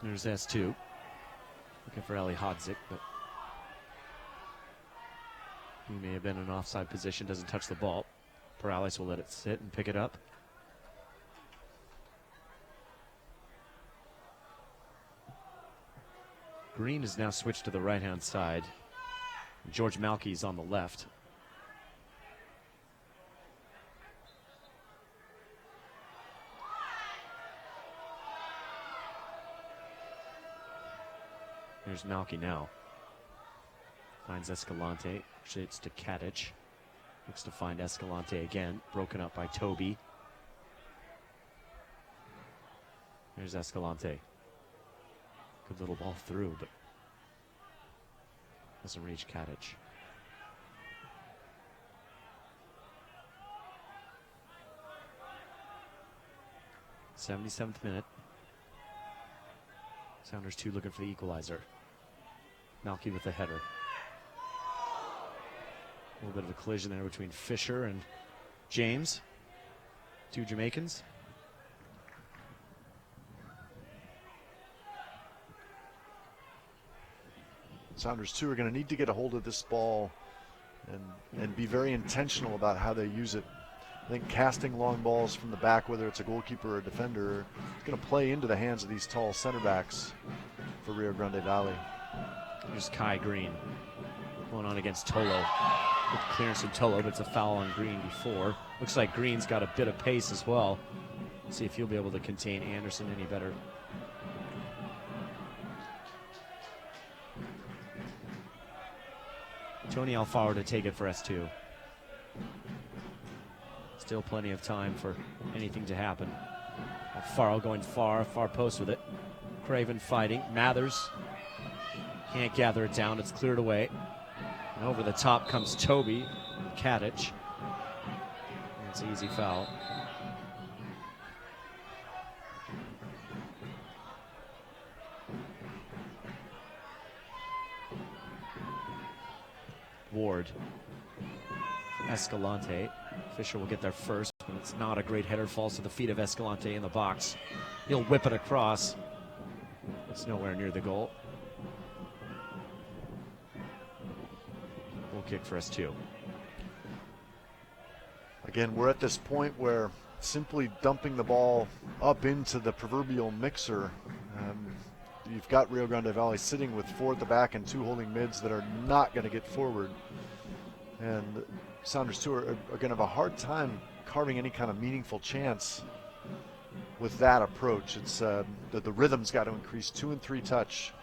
There's S2. Looking for Ali Hodzik, but he may have been in an offside position, doesn't touch the ball. Perales will let it sit and pick it up. Green has now switched to the right-hand side. George Malky's on the left. Here's Malky now. Finds Escalante. Shades to Katic. Looks to find Escalante again. Broken up by Toby. Here's Escalante. Good little ball through, but doesn't reach Katic. '77th minute. Sounders 2 looking for the equalizer. Malky with the header. A little bit of a collision there between Fisher and James. Two Jamaicans. Sounders too are going to need to get a hold of this ball and be very intentional about how they use it. I think casting long balls from the back, whether it's a goalkeeper or a defender, is going to play into the hands of these tall center backs for Rio Grande Valley. Here's Kai Green going on against Tolo. With clearance from Tolo, but it's a foul on Green before. Looks like Green's got a bit of pace as well. Let's see if he'll be able to contain Anderson any better. Tony Alfaro to take it for S2. Still plenty of time for anything to happen. Alfaro going far post with it. Craven fighting. Mathers can't gather it down. It's cleared away. And over the top comes Toby. Katic. It's an easy foul. Ward. Escalante. Fisher will get there first, but it's not a great header. Falls to the feet of Escalante in the box. He'll whip it across. It's nowhere near the goal. Goal kick for S2. Again, we're at this point where simply dumping the ball up into the proverbial mixer. You've got Rio Grande Valley sitting with 4 at the back and 2 holding mids that are not going to get forward. And Sounders 2 are going to have a hard time carving any kind of meaningful chance with that approach. It's the rhythm's got to increase. 2 and 3 touch.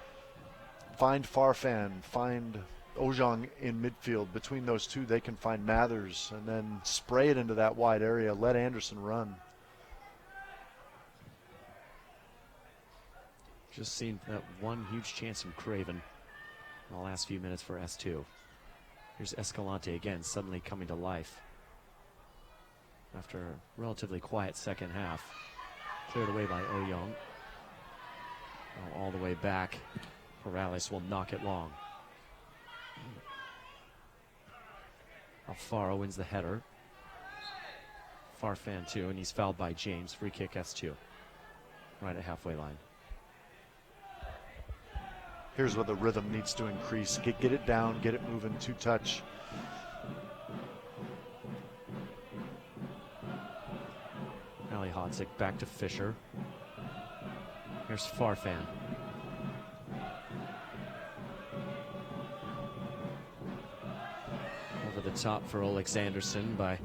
Find Farfan, find Ojong in midfield. Between those two, they can find Mathers and then spray it into that wide area. Let Anderson run. Just seen that one huge chance from Craven in the last few minutes for S2. Here's Escalante again, suddenly coming to life. After a relatively quiet second half. Cleared away by Oyong. All the way back. Perales will knock it long. Alfaro wins the header. Farfan too, and he's fouled by James. Free kick S2. Right at halfway line. Here's where the rhythm needs to increase. Get it down, get it moving, 2-touch. Ali Hodzik back to Fisher. Here's Farfan. Over the top for Alexanderson by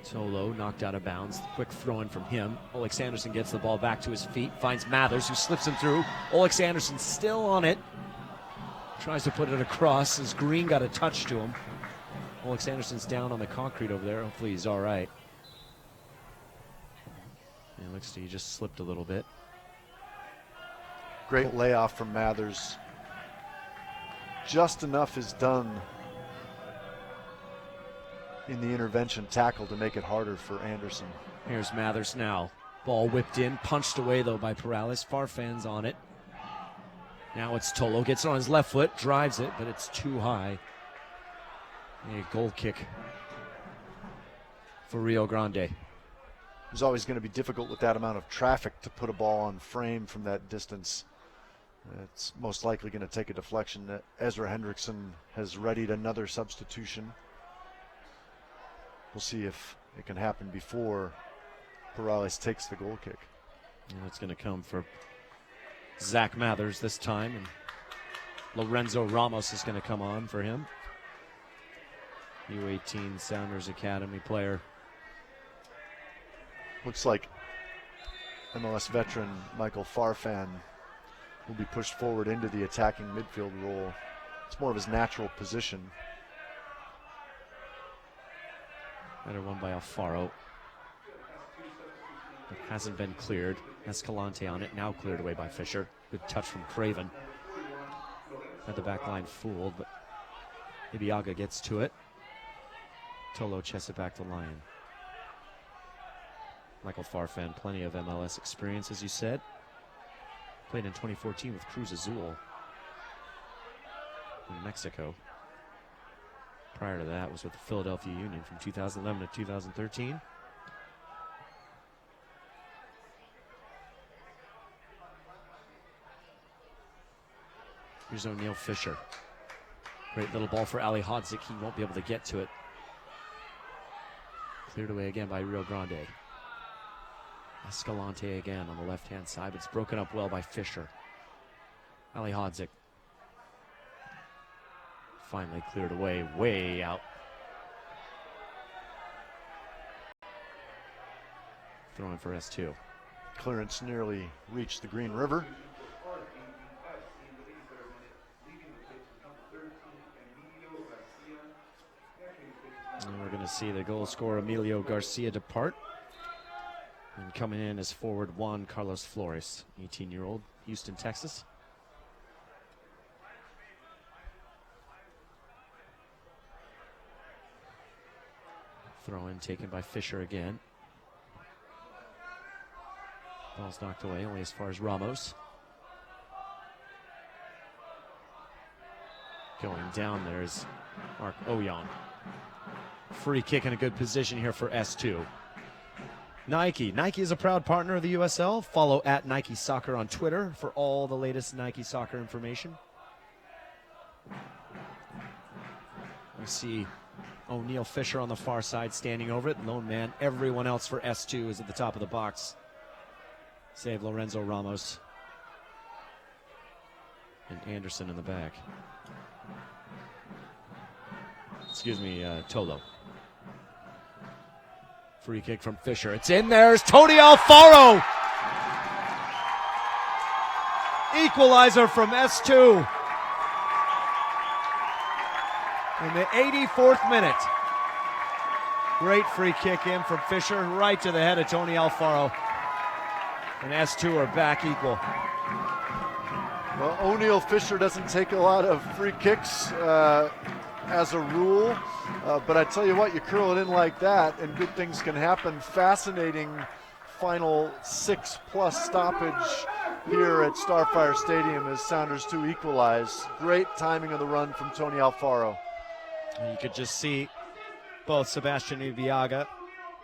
Tolo, knocked out of bounds. Quick throw in from him. Alexanderson gets the ball back to his feet, finds Mathers, who slips him through. Alexanderson still on it. Tries to put it across as Green got a touch to him. Alexanderson's down on the concrete over there. Hopefully he's all right. It looks like he just slipped a little bit. Great layoff from Mathers. Just enough is done in the intervention tackle to make it harder for Anderson. Here's Mathers now. Ball whipped in, punched away though by Perales. Farfan's on it. Now it's Tolo, gets it on his left foot, drives it, but it's too high. A goal kick for Rio Grande. It was always going to be difficult with that amount of traffic to put a ball on frame from that distance. It's most likely going to take a deflection. Ezra Hendrickson has readied another substitution. We'll see if it can happen before Perales takes the goal kick. And it's going to come for Zach Mathers this time, and Lorenzo Ramos is going to come on for him. U18 Sounders Academy player. Looks like MLS veteran Michael Farfan will be pushed forward into the attacking midfield role. It's more of his natural position. Better one by Alfaro. It hasn't been cleared. Escalante on it, now cleared away by Fisher. Good touch from Craven. Had the back line fooled, but Ibiaga gets to it. Tolo chests it back to Lyon. Michael Farfan, plenty of MLS experience, as you said. Played in 2014 with Cruz Azul in Mexico. Prior to that was with the Philadelphia Union from 2011 to 2013. Here's O'Neal Fisher. Great little ball for Ali Hodzik. He won't be able to get to it. Cleared away again by Rio Grande. Escalante again on the left-hand side, but it's broken up well by Fisher. Ali Hodzik. Finally cleared away, way out. Throwing for S2. Clearance nearly reached the Green River. And we're going to see the goal scorer Emilio Garcia depart. And coming in is forward Juan Carlos Flores, 18-year-old, Houston, Texas. Throw in taken by Fisher again. Ball's knocked away only as far as Ramos. Going down there is Mark Oyon. Free kick in a good position here for S2. Nike is a proud partner of the USL. Follow at Nike Soccer on Twitter for all the latest Nike Soccer information. We see O'Neal Fisher on the far side standing over it. Lone man. Everyone else for S2 is at the top of the box. Save Lorenzo Ramos. And Anderson in the back. Excuse me, Tolo. Free kick from Fisher. It's in there. It's Tony Alfaro. Equalizer from S2. In the 84th minute. Great free kick in from Fisher right to the head of Tony Alfaro. And S2 are back equal. Well, O'Neal Fisher doesn't take a lot of free kicks as a rule, but I tell you what, you curl it in like that and good things can happen. Fascinating final 6+ stoppage here at Starfire Stadium as Sounders 2 equalize. Great timing of the run from Tony Alfaro. And you could just see both Sebastian Iviaga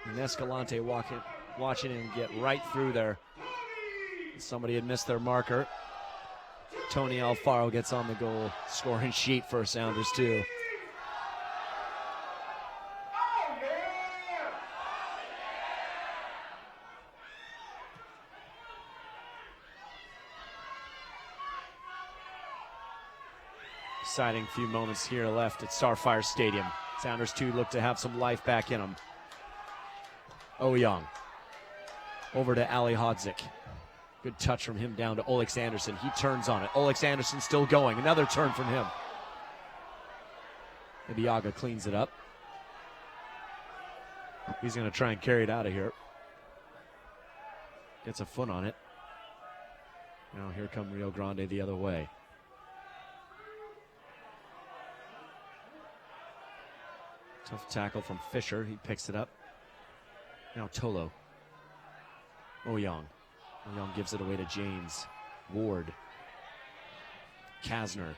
and Escalante watching him get right through there. Somebody had missed their marker. Tony Alfaro gets on the goal scoring sheet for Sounders too. Exciting few moments here left at Starfire Stadium. Sounders too look to have some life back in them. Young over to Ali Hodzik. Good touch from him down to Olex Anderson. He turns on it. Olex Anderson still going. Another turn from him. Ibiaga cleans it up. He's going to try and carry it out of here. Gets a foot on it. Now here come Rio Grande the other way. Tough tackle from Fisher. He picks it up. Now Tolo. Young gives it away to James. Ward. Kasner.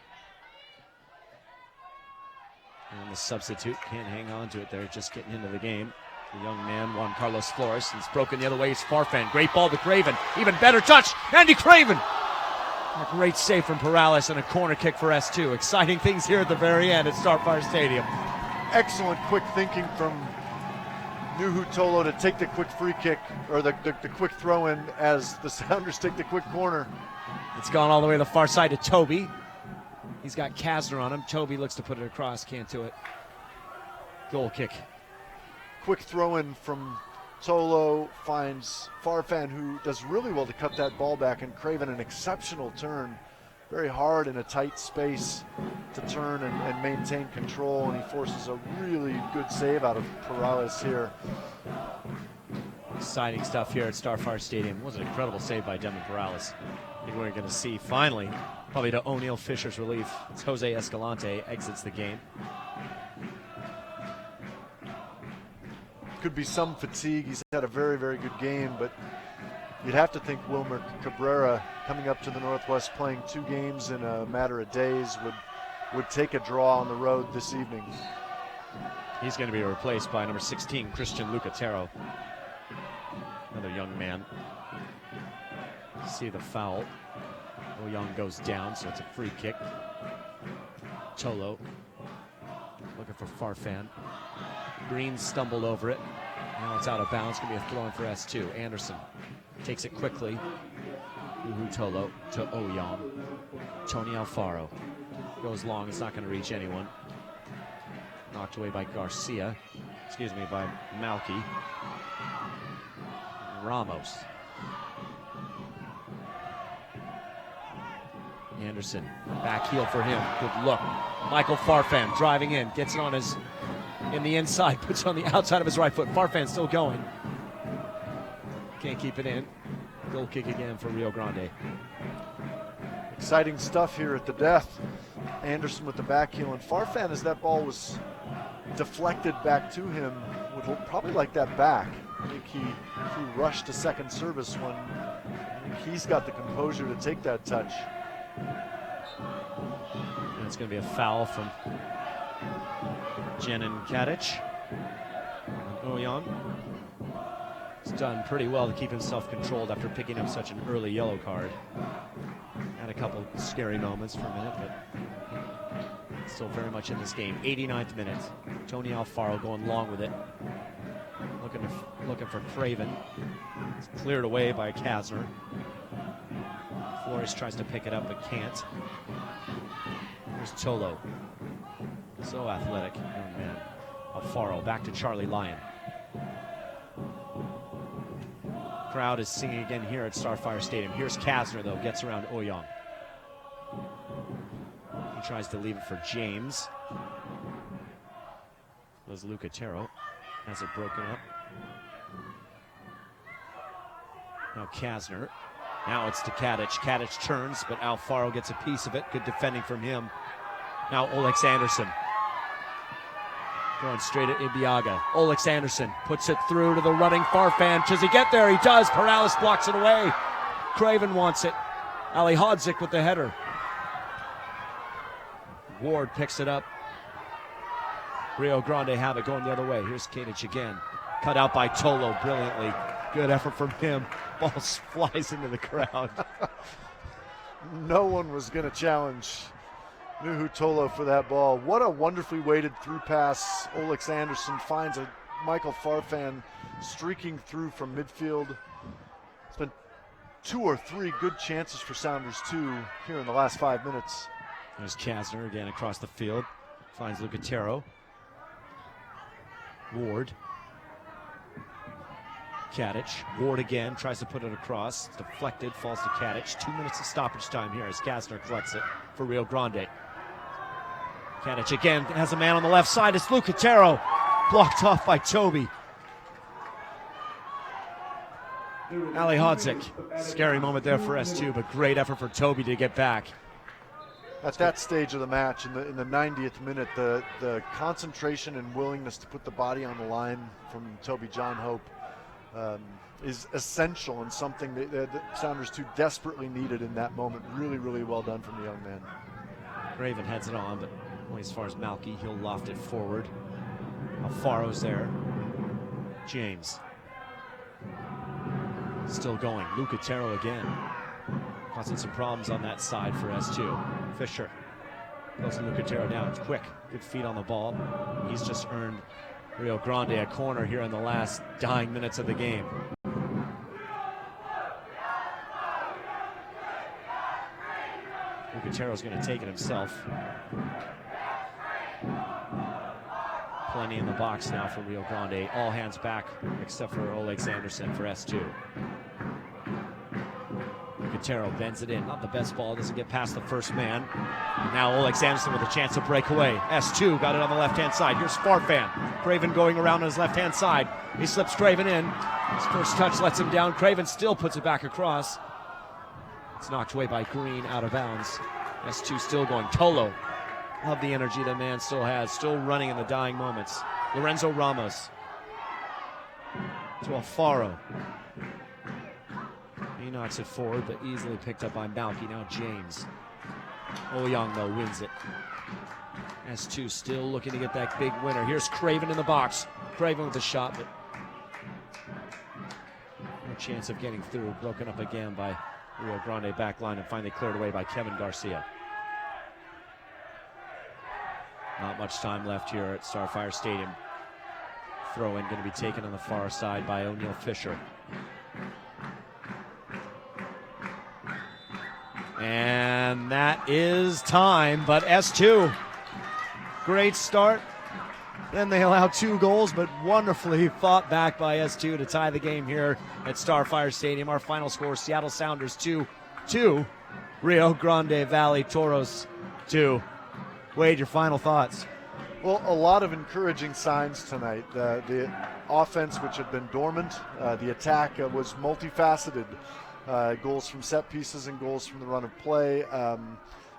And the substitute can't hang on to it there, just getting into the game. The young man, Juan Carlos Flores. He's broken the other way. It's Farfan. Great ball to Craven. Even better touch. Andy Craven. A great save from Perales and a corner kick for S2. Exciting things here at the very end at Starfire Stadium. Excellent quick thinking from Nuhu Tolo to take the quick free kick, or the quick throw in as the Sounders take the quick corner. It's gone all the way to the far side to Toby. He's got Kasner on him. Toby looks to put it across, can't do it. Goal kick. Quick throw in from Tolo, finds Farfan, who does really well to cut that ball back, and Craven an exceptional turn. Very hard in a tight space to turn and maintain control, and he forces a really good save out of Perales here. Exciting stuff here at Starfire Stadium. It was an incredible save by Demi Perales. I think we're going to see finally, probably to O'Neal Fisher's relief, it's Jose Escalante exits the game. Could be some fatigue. He's had a very, very good game, but you'd have to think Wilmer Cabrera, coming up to the Northwest, playing 2 games in a matter of days, would take a draw on the road this evening. He's going to be replaced by number 16, Christian Lucatero. Another young man. See the foul. Young goes down, so it's a free kick. Tolo looking for Farfan. Green stumbled over it. Now it's out of bounds. Going to be a throw in for S2. Anderson takes it quickly. Nuhu Tolo to Young. Tony Alfaro goes long. It's not going to reach anyone. Knocked away by Garcia. Excuse me, by Malky. Ramos. Anderson, back heel for him. Good look. Michael Farfan driving in, gets it on his, in the inside, puts it on the outside of his right foot. Farfan still going. Can't keep it in. Goal kick again for Rio Grande. Exciting stuff here at the death. Anderson with the back heel, and Farfan, as that ball was deflected back to him, would probably like that back. I think he rushed to second service when I think he's got the composure to take that touch. And it's going to be a foul from Jenin Kadic. Oyan. He's done pretty well to keep himself controlled after picking up such an early yellow card. Had a couple scary moments for a minute, but still very much in this game. 89th minute. Tony Alfaro going long with it. Looking for Craven. It's cleared away by Kasner. Flores tries to pick it up but can't. Here's Tolo. So athletic, young man. Alfaro back to Charlie Lyon. Crowd is singing again here at Starfire Stadium. Here's Kasner, though, gets around Oyoung. He tries to leave it for James. Was Lucatero. Has it broken up. Now Kasner. Now it's to Kadic. Kadic turns, but Alfaro gets a piece of it. Good defending from him. Now Olex Anderson. Going straight at Ibiaga. Olex Anderson puts it through to the running Farfan. Does he get there? He does. Perales blocks it away. Craven wants it. Ali Hodzik with the header. Ward picks it up. Rio Grande have it going the other way. Here's Kadich again. Cut out by Tolo brilliantly. Good effort from him. Ball flies into the crowd. No one was going to challenge Nuhu Tolo for that ball. What a wonderfully weighted through pass. Olex Anderson finds a Michael Farfan streaking through from midfield. It's been 2 or 3 good chances for Sounders 2 here in the last 5 minutes. There's Kasner again across the field. Finds Lucatero. Ward. Kadich. Ward again, tries to put it across. Deflected, falls to Kadich. 2 minutes of stoppage time here as Kasner collects it for Rio Grande. Kadich again has a man on the left side. It's Lucatero. Blocked off by Toby. Ali Hodzik. Scary moment there for S2, but great effort for Toby to get back. At that stage of the match, in the 90th minute, the concentration and willingness to put the body on the line from Toby John Hope is essential and something that Sounders 2 desperately needed in that moment. Really, really well done from the young man. Craven heads it on, but only as far as Malky. He'll loft it forward. Alfaro's there. James. Still going. Lucatero again. Causing some problems on that side for S2. Fisher. Closing Lucatero down. Quick. Good feet on the ball. He's just earned Rio Grande a corner here in the last dying minutes of the game. Lucatero's going to take it himself. Plenty in the box now for Rio Grande. All hands back except for Olex Anderson for S2. Lucatero bends it in. Not the best ball. Doesn't get past the first man. And now Olex Anderson with a chance to break away. S2 got it on the left-hand side. Here's Farfan. Craven going around on his left-hand side. He slips Craven in. His first touch lets him down. Craven still puts it back across. It's knocked away by Green, out of bounds. S2 still going. Tolo. Love the energy the man still has. Still running in the dying moments. Lorenzo Ramos. To Alfaro. He knocks it forward, but easily picked up by Malky. Now James. Ouyang, though, wins it. S2 still looking to get that big winner. Here's Craven in the box. Craven with the shot, but no chance of getting through. Broken up again by Rio Grande backline and finally cleared away by Kevin Garcia. Not much time left here at Starfire Stadium. Throw-in going to be taken on the far side by O'Neal Fisher. And that is time, but S2, great start. Then they allow 2 goals, but wonderfully fought back by S2 to tie the game here at Starfire Stadium. Our final score, Seattle Sounders 2-2, Rio Grande Valley Toros 2. Wade, your final thoughts? Well, a lot of encouraging signs tonight. The offense, which had been dormant, the attack was multifaceted. Goals from set pieces and goals from the run of play.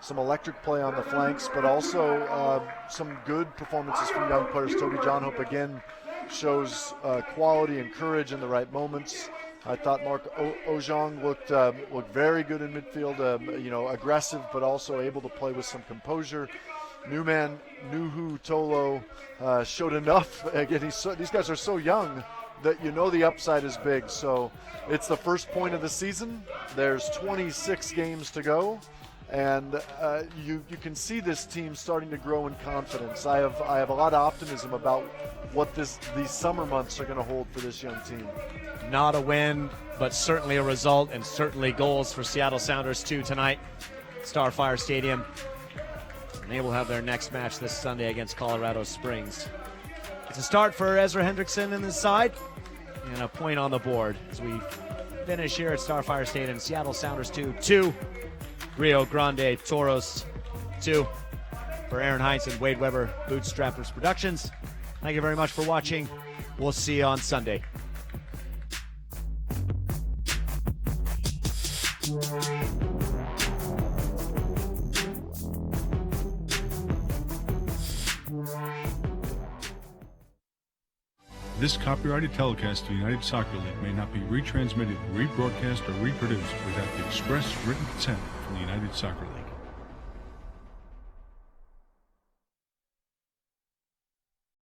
Some electric play on the flanks, but also some good performances from young players. Toby John Hope again shows quality and courage in the right moments. I thought Mark Ouyang looked very good in midfield, aggressive, but also able to play with some composure. New man Nuhu Tolo showed enough. Again, these guys are so young that the upside is big. So it's the first point of the season. There's 26 games to go, and you can see this team starting to grow in confidence. I have a lot of optimism about what these summer months are going to hold for this young team. Not a win, but certainly a result, and certainly goals for Seattle Sounders 2 tonight, Starfire Stadium. And they will have their next match this Sunday against Colorado Springs. It's a start for Ezra Hendrickson in the side, and a point on the board as we finish here at Starfire Stadium. Seattle Sounders 2, Rio Grande Toros 2. For Aaron Heinz and Wade Weber, Bootstrappers Productions, thank you very much for watching. We'll see you on Sunday. This copyrighted telecast of the United Soccer League may not be retransmitted, rebroadcast, or reproduced without the express written consent from the United Soccer League.